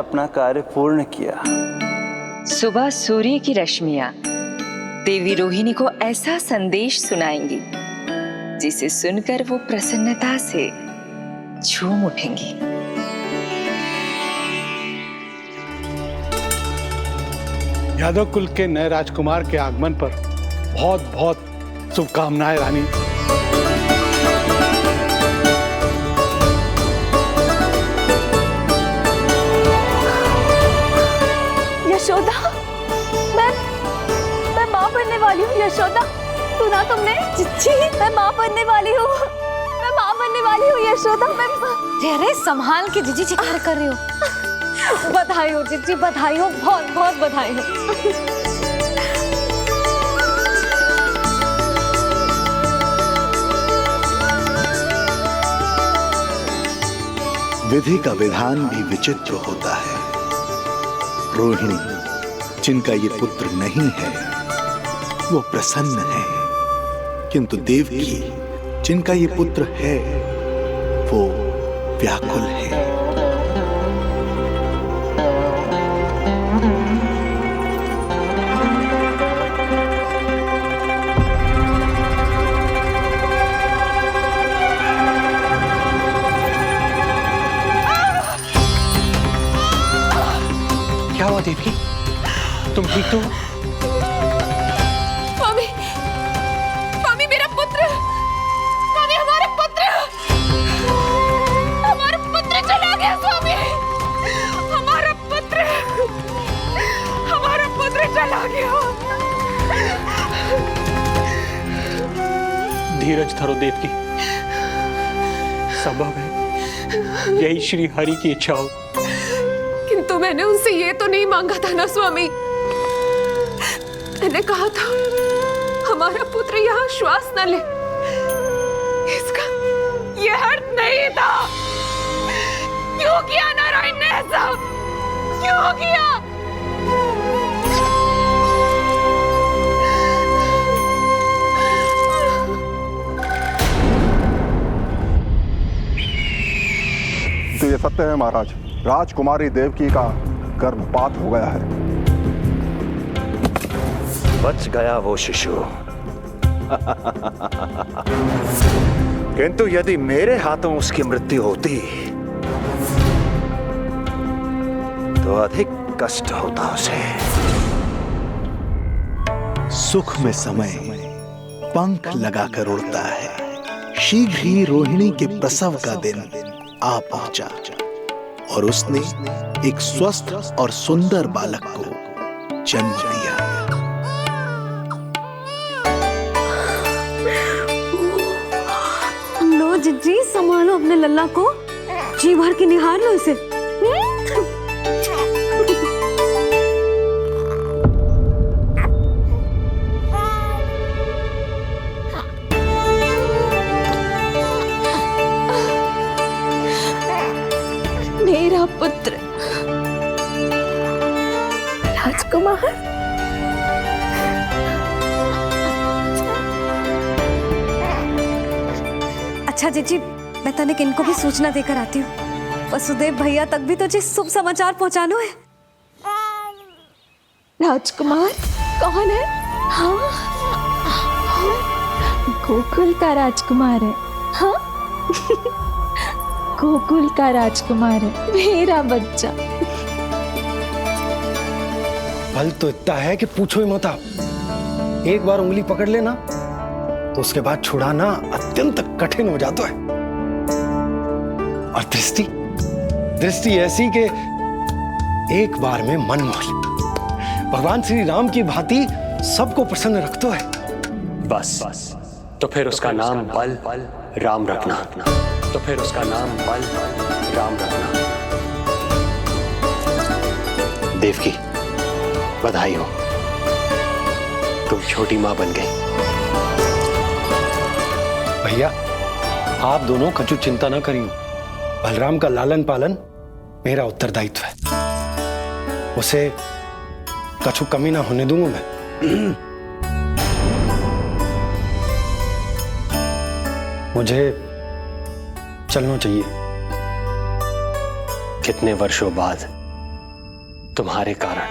अपना कार्य पूर्ण किया। सुबह सूर्य की रश्मियां देवी रोहिणी को ऐसा संदेश सुनाएंगी जिसे सुनकर वो प्रसन्नता से झूम उठेंगी। यादव कुल के नए राजकुमार के आगमन पर बहुत बहुत शुभकामनाएं रानी। यशोदा, मैं माँ बनने वाली हूँ। यशोदा, सुना तुमने? चिच्ची, मैं माँ बनने वाली हूँ। मैं माँ बनने वाली हूँ यशोदा। अरे संभाल के जीजी चिकार कर रही हो। बधाई हो जीजी, बधाई हो, बहुत बहुत बधाई हो। विधि का विधान भी विचित्र होता है। रोहिणी, जिनका ये पुत्र नहीं है, वो प्रसन्न है, किंतु देवकी, जिनका ये पुत्र है, वो व्याकुल है। क्या हुआ देवकी? तुम ठीक तो? स्वामी, स्वामी मेरा पुत्र, स्वामी हमारा पुत्र चला गया। स्वामी, हमारा पुत्र चला गया। धीरज धरो देवकी, संभव है यही श्री हरि की इच्छा हो। किंतु मैंने उनसे ये तो नहीं मांगा था ना स्वामी। मैंने कहा था हमारा पुत्र यहाँ श्वास न ले। इसका ये अर्थ नहीं था। क्यों किया नारायण ने ऐसा? क्यों किया? तो ये सत्य है महाराज, राजकुमारी देवकी का गर्भपात हो गया है। बच गया वो शिशु। किंतु यदि मेरे हाथों उसकी मृत्यु होती तो अधिक कष्ट होता उसे। सुख में समय पंख लगाकर उड़ता है। शीघ्र ही रोहिणी के प्रसव का दिन आ पहुंचा और उसने एक स्वस्थ और सुंदर बालक को जन्म दिया। लो जिज्जी, संभालो अपने लल्ला को, जी भर के निहार लो इसे। मेरा पुत्र राजकुमार। अच्छा जीजी, मैं तनिक इनको भी सूचना देकर आती हूँ। वसुदेव भैया तक भी तुझे शुभ समाचार पहुंचानो है। राजकुमार कौन है? हाँ, गोकुल का राजकुमार है। हाँ, गोकुल का राजकुमार है, मेरा बच्चा। बल तो इतना है कि पूछो ही मत आप। एक बार उंगली पकड़ लेना तो उसके बाद छुड़ाना अत्यंत कठिन हो जाता है। और दृष्टि ऐसी कि एक बार में मन मोह ले। भगवान श्री राम की भांति सबको प्रसन्न रखतो है। बस तो फिर उसका नाम बल राम रखना। तो फिर उसका नाम बल राम रखना। देवकी, बधाई हो, तुम छोटी मां बन गई। भैया, आप दोनों कछु चिंता न करियो। बलराम का लालन पालन मेरा उत्तरदायित्व है। उसे कछु कमी ना होने दूंगा मैं। मुझे चलना चाहिए। कितने वर्षों बाद तुम्हारे कारण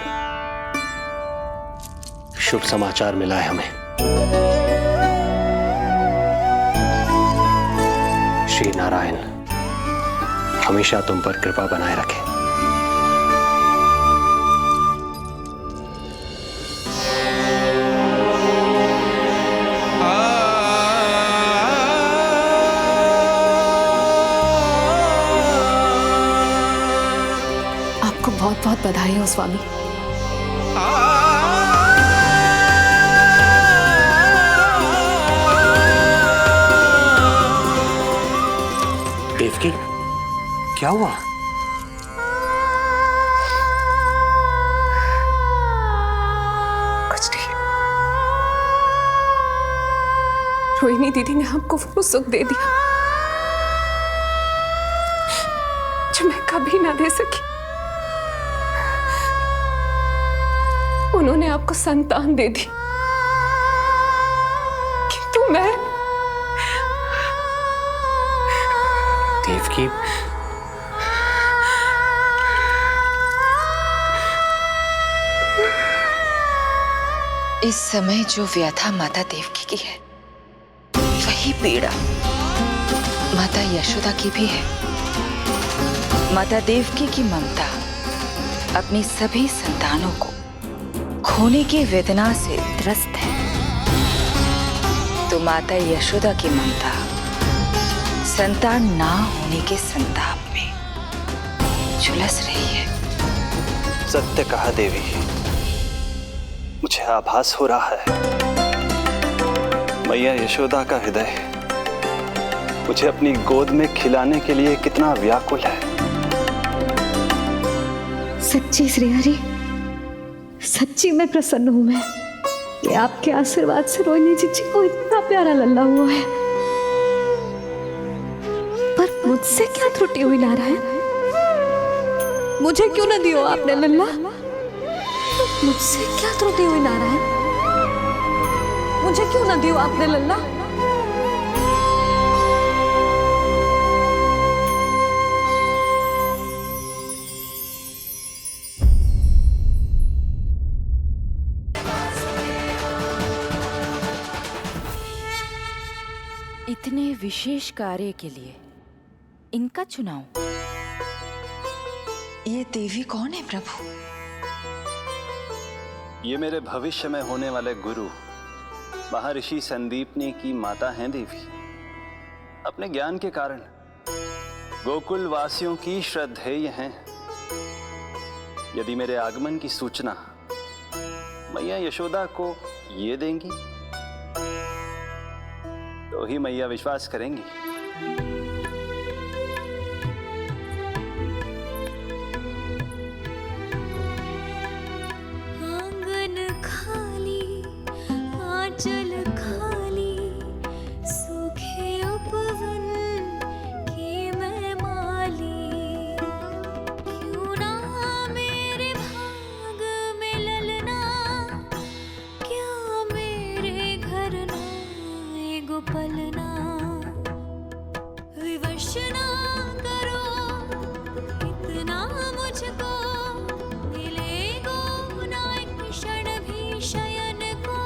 शुभ समाचार मिला है हमें। श्री नारायण हमेशा तुम पर कृपा बनाए रखे। आपको बहुत बहुत बधाई हो स्वामी। देवकी, क्या हुआ? कुछ नहीं। रोहिणी दीदी ने हमको वो सुख दे दिया जो मैं कभी ना दे सकी। उन्होंने आपको संतान दे दी, किंतु मैं देवकी, इस समय जो व्यथा माता देवकी की है वही पीड़ा माता यशोदा की भी है। माता देवकी की ममता अपनी सभी संतानों को खोने की वेदना से त्रस्त है, तो माता यशोदा की ममता संतान ना होने के संताप में झुलस रही है। सत्य कहा देवी, मुझे आभास हो रहा है मैया यशोदा का हृदय मुझे अपनी गोद में खिलाने के लिए कितना व्याकुल है। सच्ची श्री हरि, सच्ची मैं प्रसन्न हूं मैं कि आपके आशीर्वाद से रोहिणी जी को इतना प्यारा लल्ला हुआ है। पर मुझसे क्या त्रुटि हुई नारायण? मुझे क्यों न दियो आपने लल्ला? मुझसे क्या त्रुटि हुई नारायण? मुझे क्यों न दियो आपने लल्ला? इतने विशेष कार्य के लिए इनका चुनाव। ये देवी कौन है प्रभु? ये मेरे भविष्य में होने वाले गुरु महर्षि संदीपनी की माता हैं देवी। अपने ज्ञान के कारण गोकुल वासियों की श्रद्धेय हैं। यदि मेरे आगमन की सूचना मैया यशोदा को ये देंगी तो ही मैया विश्वास करेंगी। आंगन खाली, आंचल खाली, सूखे उपवन की मैं माली। क्यों ना मेरे भाग में ललना, क्या मेरे घर ना एगो पलना। विवश ना करो इतना मुझको, मिलेगो ना एक क्षण भी शयन को।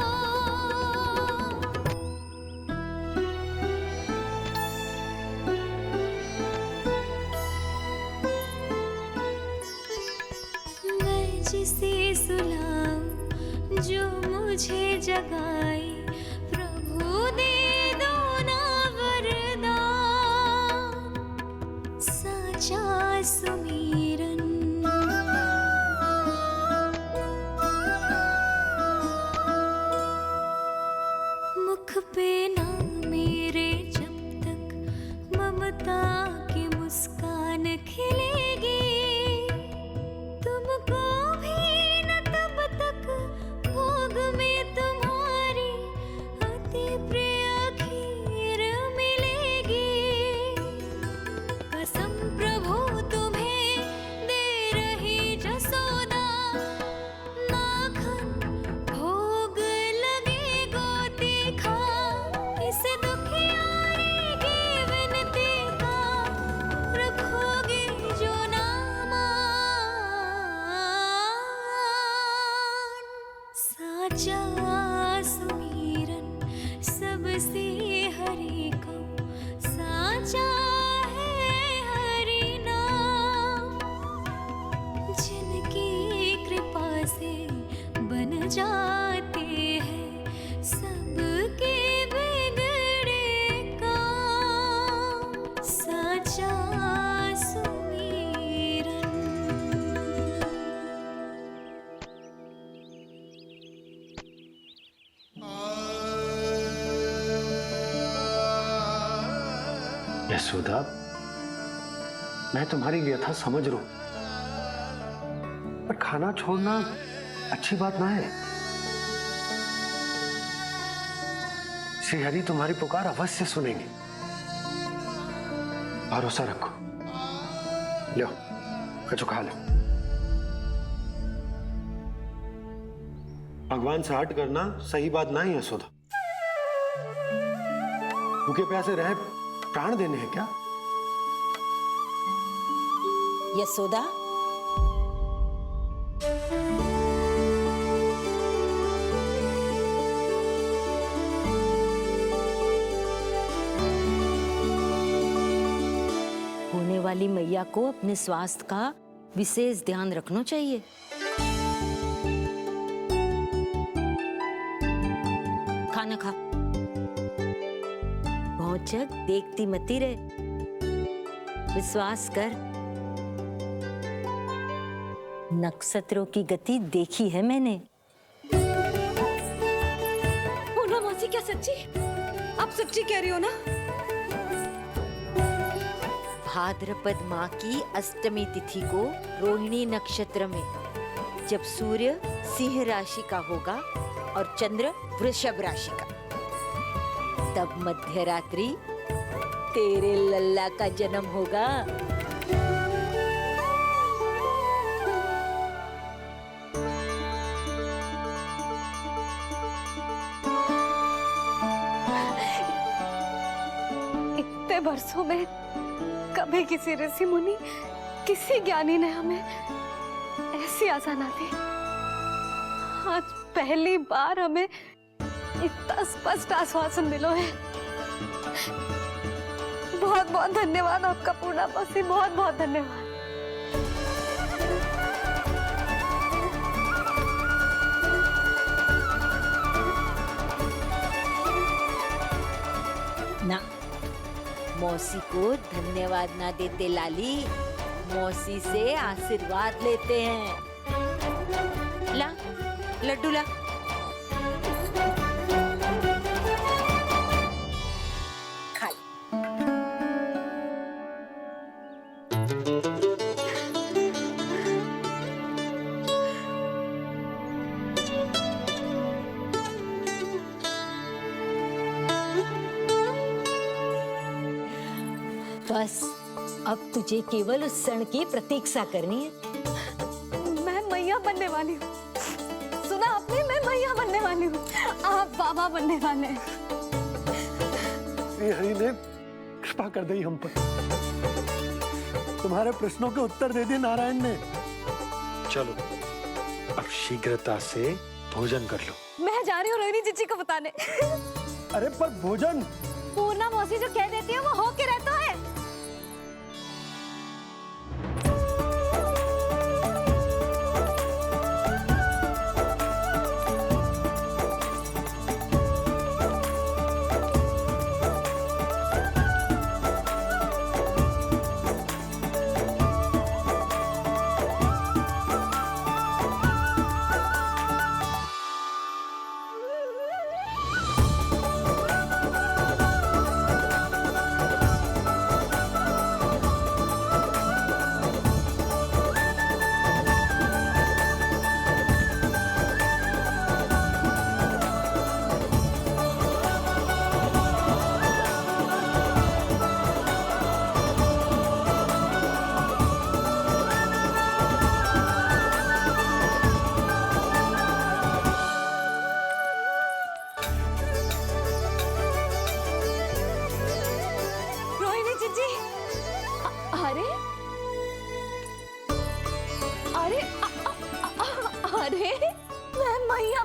मैं जिसे सुलाऊं जो मुझे जगाए, प्रभु दे दो ना वरदान। साचा सुमीरन मुख पे ना मेरे जब तक ममता की मुस्कान खिलेगी। तुमको भी न तब तक भोग में तुम्हारी साचा सुमीरन सबसे हरि को साचा है हरि नाम। जिनकी कृपा से बन जाते हैं सबके बिगड़े काम। साचा यशोदा, मैं तुम्हारी व्यथा समझ रहा हूं, पर खाना छोड़ना अच्छी बात ना है। श्रीहरि तुम्हारी पुकार अवश्य सुनेंगे। भरोसा रखो। लो, कचो खा लो। भगवान से हट करना सही बात ना है यशोदा। भूखे प्यासे रहे प्राण देने हैं क्या? यशोदा, होने वाली मैया को अपने स्वास्थ्य का विशेष ध्यान रखना चाहिए। खाना खा। भौचक देखती मती रहे, विश्वास कर। नक्षत्रों की गति देखी है मैंने। पूनम मौसी, क्या सच्ची? आप सच्ची कह रही हो ना? भाद्रपद माह की अष्टमी तिथि को रोहिणी नक्षत्र में जब सूर्य सिंह राशि का होगा और चंद्र वृषभ राशि का, तब मध्य रात्रि तेरे लल्ला का जन्म होगा। इतने वर्षों में कभी किसी ऋषि मुनि, किसी ज्ञानी ने हमें ऐसी आशा ना दी। आज पहली बार हमें इतना स्पष्ट आश्वासन मिलो है। बहुत बहुत धन्यवाद आपका पूर्णा मौसी, बहुत बहुत धन्यवाद। ना, मौसी को धन्यवाद ना देते लाली, मौसी से आशीर्वाद लेते हैं। ला, लड्डू ला। खा ले। बस अब तुझे केवल उस क्षण की प्रतीक्षा करनी है। मैं मैया बनने वाली हूँ। सुना आपने? मैं मैया बनने वाली हूँ। आप बाबा बनने वाले हैं। श्रीहरि ने कृपा कर दी हम पर। तुम्हारे प्रश्नों के उत्तर दे दिए नारायण ने। चलो, अब शीघ्रता से भोजन कर लो। मैं जा रही हूँ रोहिणी जीजी को बताने। अरे पर भोजन? पूर्णा मौसी जो कह देती है वो हो के रहता है।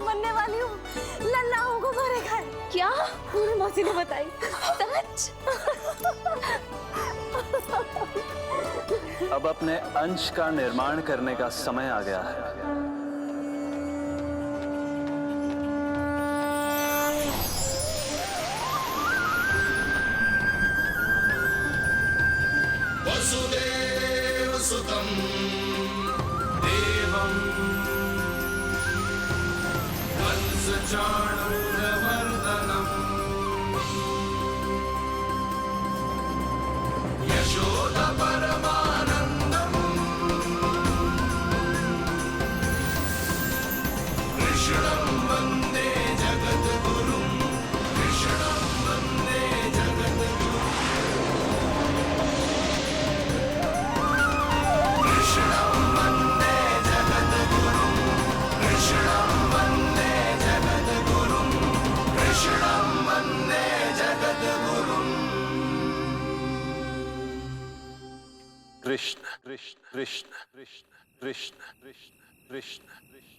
बनने वाली हूँ, लल्ला हमको मारेगा। क्या? पूरी मौसी ने बताई। सच? अब अपने अंश का निर्माण करने का समय आ गया है। वसुदेव सुतं देवं कंसचाणूरमर्दनम् यशोदा परमानन्दम् कृष्णं वन्दे जगद्गुरुं कृष्णं वन्दे जगद्गुरुं कृष्णं वन्दे जगद्गुरुं कृष्णं वन्दे जगद्गुरुं कृष्णं वन्दे जगद्गुरुं कृष्ण कृष्ण कृष्ण कृष्ण कृष्ण कृष्ण कृष्ण कृष्ण।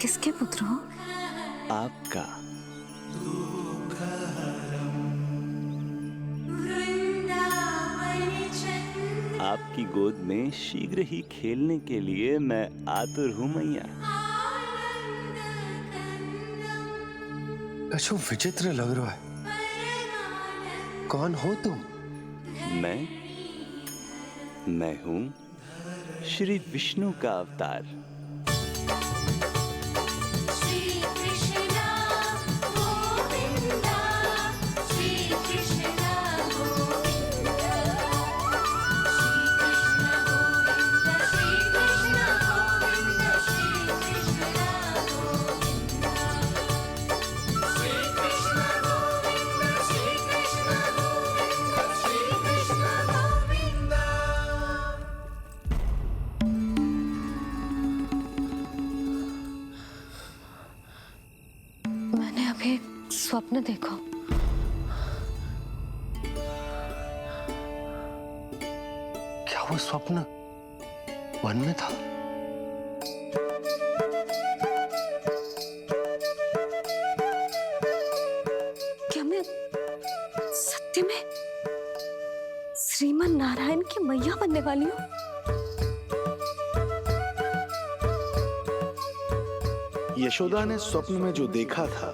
किसके पुत्र हो? आपका। आपकी गोद में शीघ्र ही खेलने के लिए मैं आतुर हूँ मैया। कछु विचित्र लग रहा है। कौन हो तुम? मैं हूँ श्री विष्णु का अवतार। स्वप्न देखो। क्या वो स्वप्न वन में था? क्या मैं सत्य में श्रीमान नारायण की मैया बनने वाली हूँ? यशोदा ने स्वप्न में जो देखा था,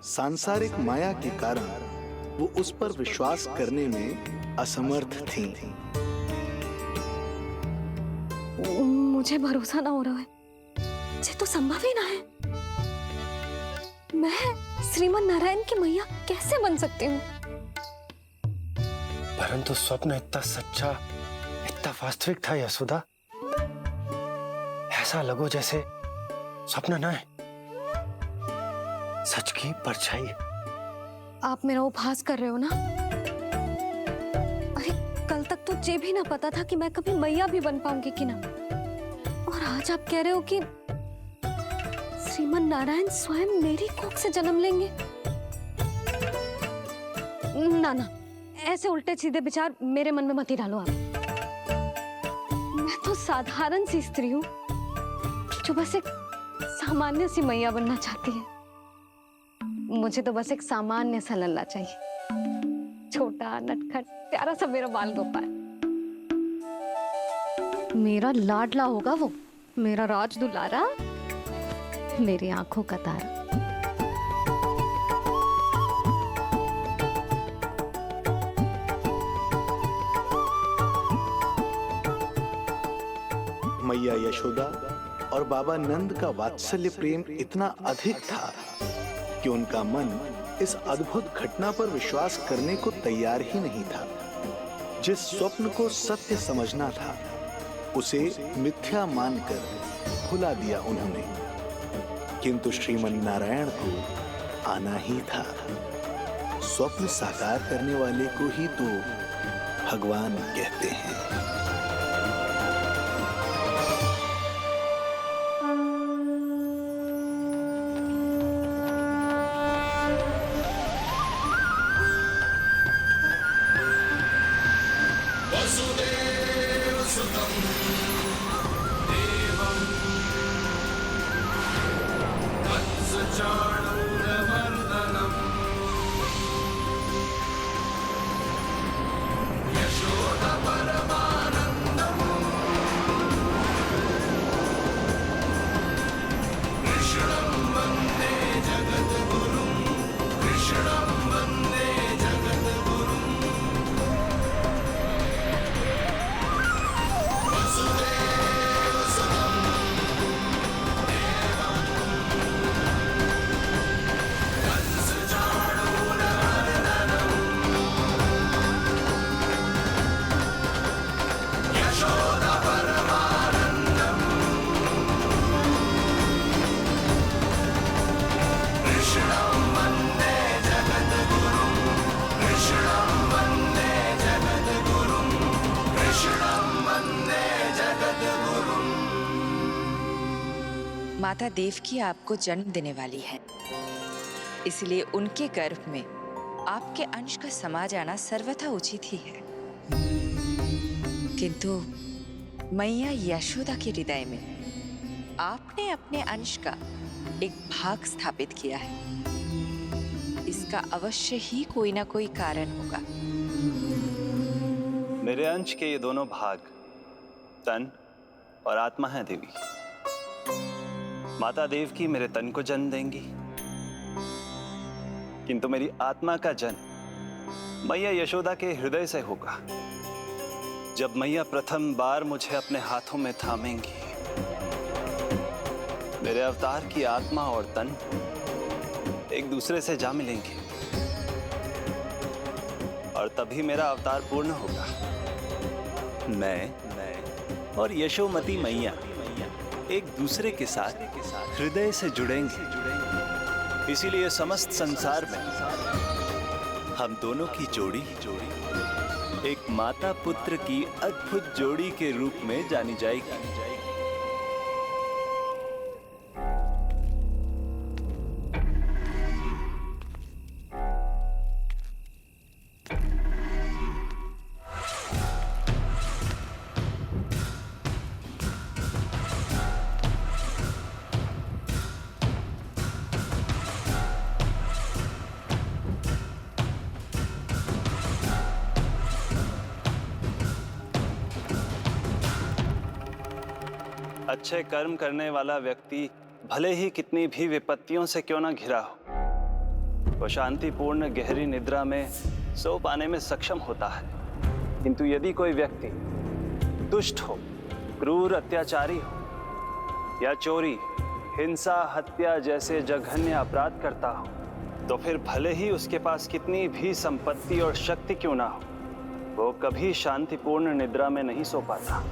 सांसारिक माया के कारण वो उस पर विश्वास करने में असमर्थ थी। मुझे भरोसा ना हो रहा है। ये तो संभव ही ना है। मैं श्रीमान नारायण की मैया कैसे बन सकती हूँ? परंतु स्वप्न इतना सच्चा, इतना वास्तविक था यशोदा। ऐसा लगो जैसे स्वप्न ना है, सच की परछाई है। आप मेरा उपहास कर रहे हो ना? अरे कल तक तो ये भी ना पता था कि मैं कभी मैया भी बन पाऊंगी कि ना। और आज आप कह रहे हो कि श्रीमान नारायण स्वयं मेरी कोख से जन्म लेंगे। ना ना, ऐसे उल्टे सीधे विचार मेरे मन में मत ही डालो आप। मैं तो साधारण सी स्त्री हूँ जो बस एक सामान्य सी मैया बनना चाहती है। मुझे तो बस एक सामान्य सा लल्ला चाहिए, छोटा नटखट प्यारा सा मेरा बाल गोपाल। मेरा लाडला होगा वो, मेरा राज दुलारा, मेरी आंखों का तारा। मैया यशोदा और बाबा नंद का वात्सल्य प्रेम इतना अधिक था कि उनका मन इस अद्भुत घटना पर विश्वास करने को तैयार ही नहीं था। जिस स्वप्न को सत्य समझना था उसे मिथ्या मानकर भुला दिया उन्होंने, किंतु श्रीमन नारायण को आना ही था। स्वप्न साकार करने वाले को ही तो भगवान कहते हैं। माता देवकी आपको जन्म देने वाली है, इसलिए उनके गर्भ में आपके अंश का समा जाना सर्वथा उचित ही है। किंतु मैया यशोदा के हृदय में आपने अपने अंश का एक भाग स्थापित किया है। इसका अवश्य ही कोई ना कोई कारण होगा। मेरे अंश के ये दोनों भाग तन और आत्मा हैं देवी। माता देवकी मेरे तन को जन्म देंगी, किंतु मेरी आत्मा का जन्म मैया यशोदा के हृदय से होगा। जब मैया प्रथम बार मुझे अपने हाथों में थामेंगी, मेरे अवतार की आत्मा और तन एक दूसरे से जा मिलेंगे और तभी मेरा अवतार पूर्ण होगा। मैं और यशोमती मैया एक दूसरे के साथ हृदय से जुड़ेंगे। इसीलिए समस्त संसार में हम दोनों की जोड़ी एक माता पुत्र की अद्भुत जोड़ी के रूप में जानी जाएगी। अच्छे कर्म करने वाला व्यक्ति भले ही कितनी भी विपत्तियों से क्यों ना घिरा हो, वो शांतिपूर्ण गहरी निद्रा में सो पाने में सक्षम होता है। किंतु यदि कोई व्यक्ति दुष्ट हो, क्रूर अत्याचारी हो या चोरी, हिंसा, हत्या जैसे जघन्य अपराध करता हो, तो फिर भले ही उसके पास कितनी भी संपत्ति और शक्ति क्यों ना हो, वो कभी शांतिपूर्ण निद्रा में नहीं सो पाता।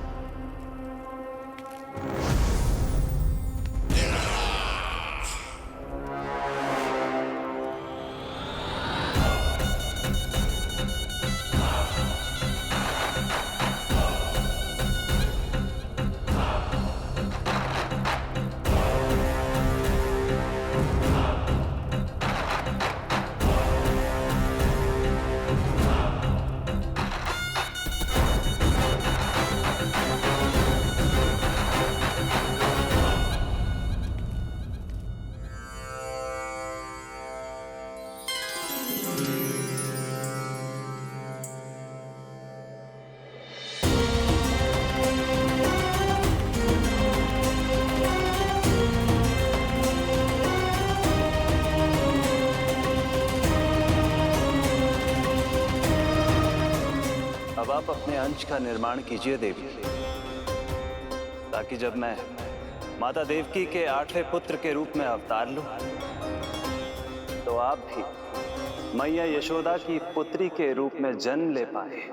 आप अपने अंश का निर्माण कीजिए देवी, ताकि जब मैं माता देवकी के 8वें पुत्र के रूप में अवतार लूं, तो आप भी मैया यशोदा की पुत्री के रूप में जन्म ले पाए।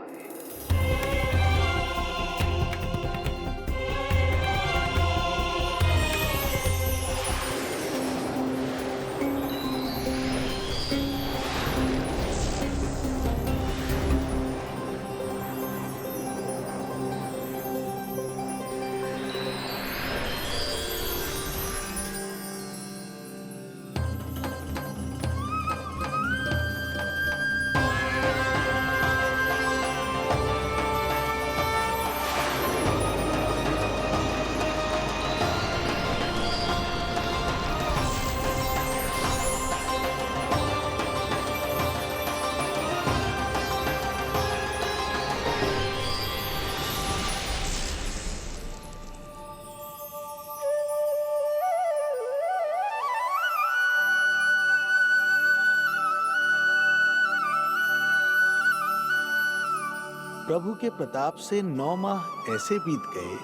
प्रभु के प्रताप से 9 माह ऐसे बीत गए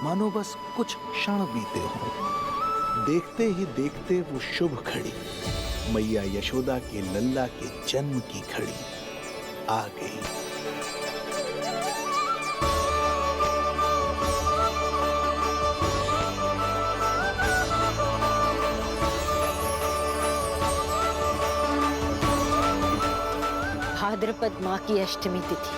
मानो बस कुछ क्षण बीते हों। देखते ही देखते वो शुभ घड़ी, मैया यशोदा के लल्ला के जन्म की घड़ी आ गई। भाद्रपद माह की अष्टमी तिथि।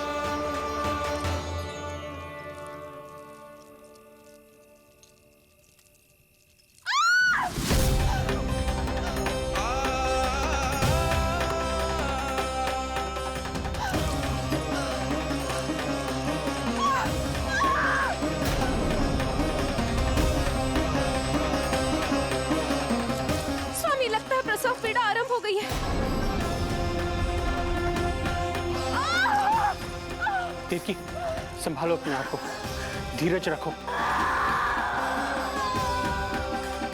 स्वामी, लगता है प्रसव पीड़ा आरंभ हो गई है। देवकी, संभालो अपने आप को, धीरज रखो।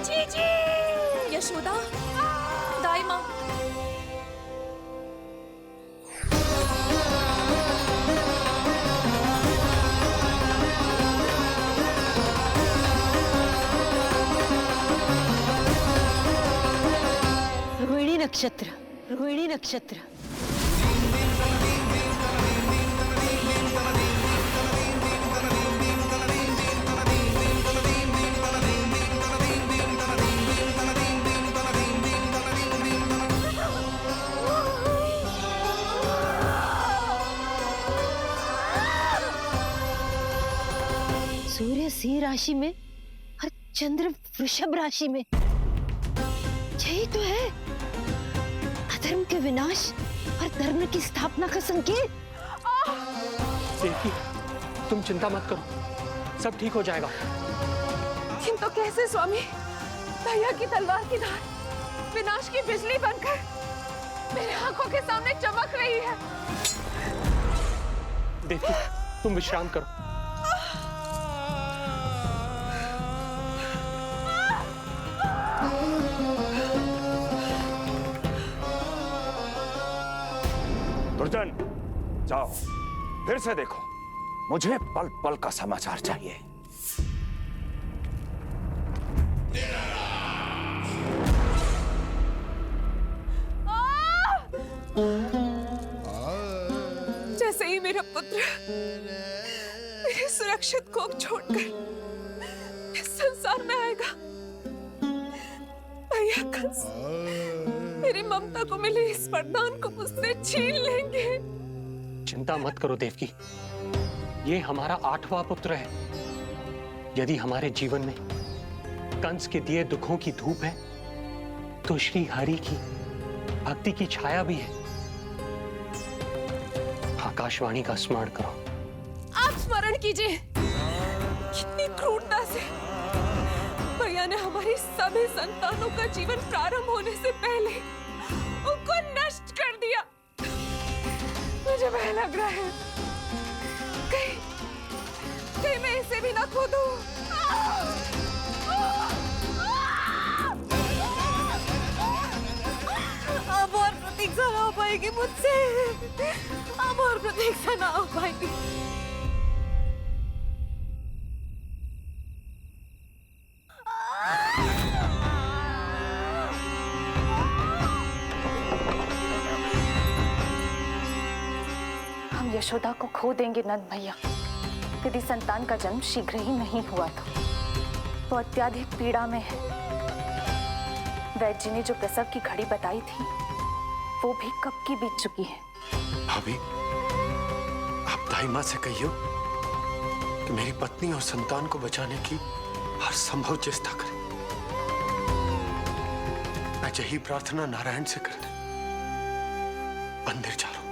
जीजी, यशोदा, दाई माँ। रोहिणी नक्षत्र, रोहिणी नक्षत्र। सूर्य सिंह राशि में और चंद्र वृषभ राशि में। यही तो है अधर्म के विनाश और धर्म की स्थापना का संकेत। देवकी, तुम चिंता मत करो, सब ठीक हो जाएगा। किंतु कैसे स्वामी? भैया की तलवार की धार विनाश की बिजली बनकर मेरे आंखों के सामने चमक रही है। देवकी, तुम विश्राम करो। दुर्जन, जाओ फिर से देखो, मुझे पल पल का समाचार चाहिए। जैसे ही मेरा पुत्र मेरे सुरक्षित कोख छोड़कर इस संसार में आएगा, भैया कंस मेरी ममता को मिले इस वरदान को मुझसे छीन लेंगे। चिंता मत करो देवकी, ये हमारा 8वां पुत्र है। यदि हमारे जीवन में कंस के दिए दुखों की धूप है, तो श्री हरि की भक्ति की छाया भी है। आकाशवाणी का स्मरण करो। आप स्मरण कीजिए, कितनी क्रूरता से भैया ने हमारी सभी संतानों का जीवन प्रारंभ होने से पहले उनको नष्ट कर दिया। मुझे भय लग रहा है कहीं मैं इसे भी ना खो दूं। अब और प्रतीक्षा प्रतीक्षा ना हो पाएगी मुझसे, अब और प्रतीक्षा ना हो पाएगी। हम यशोदा को खो देंगे नंद भैया यदि संतान का जन्म शीघ्र ही नहीं हुआ तो। वो अत्यधिक पीड़ा में है। वैद्य जी ने जो प्रसव की घड़ी बताई थी वो भी कब की बीत चुकी है। भाभी, आप दाई माँ से कहियो कि मेरी पत्नी और संतान को बचाने की हर संभव चेष्टा करें। मैं यही प्रार्थना नारायण से करने मंदिर जा रहा हूं।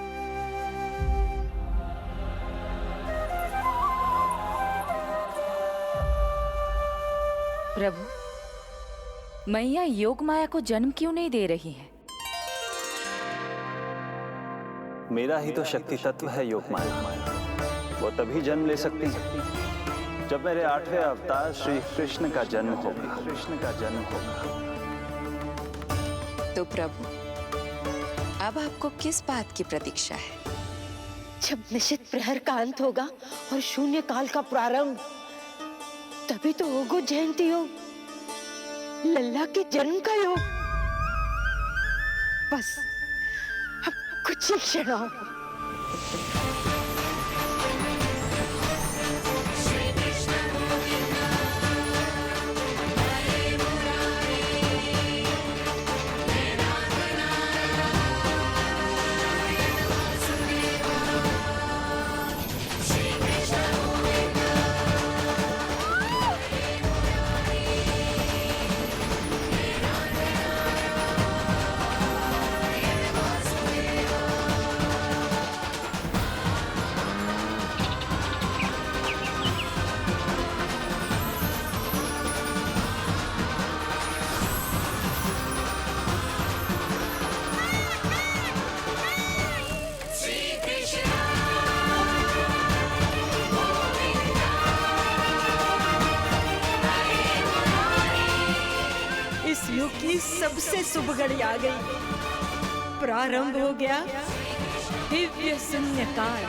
प्रभु, मैया योग माया को जन्म क्यों नहीं दे रही है? मेरा ही तो शक्ति तत्व है योग माया। वो तभी जन्म ले सकती है जब मेरे 8वें अवतार श्री कृष्ण का जन्म होगा। तो प्रभु, अब आपको किस बात की प्रतीक्षा है? जब निश्चित प्रहर का अंत होगा और शून्य काल का प्रारंभ, तभी तो होगो जयंती योग, लल्ला के जन्म का योग। बस अब कुछ ही क्षण और। युग की सबसे शुभ घड़ी आ गई। प्रारंभ हो गया दिव्य शून्य काल।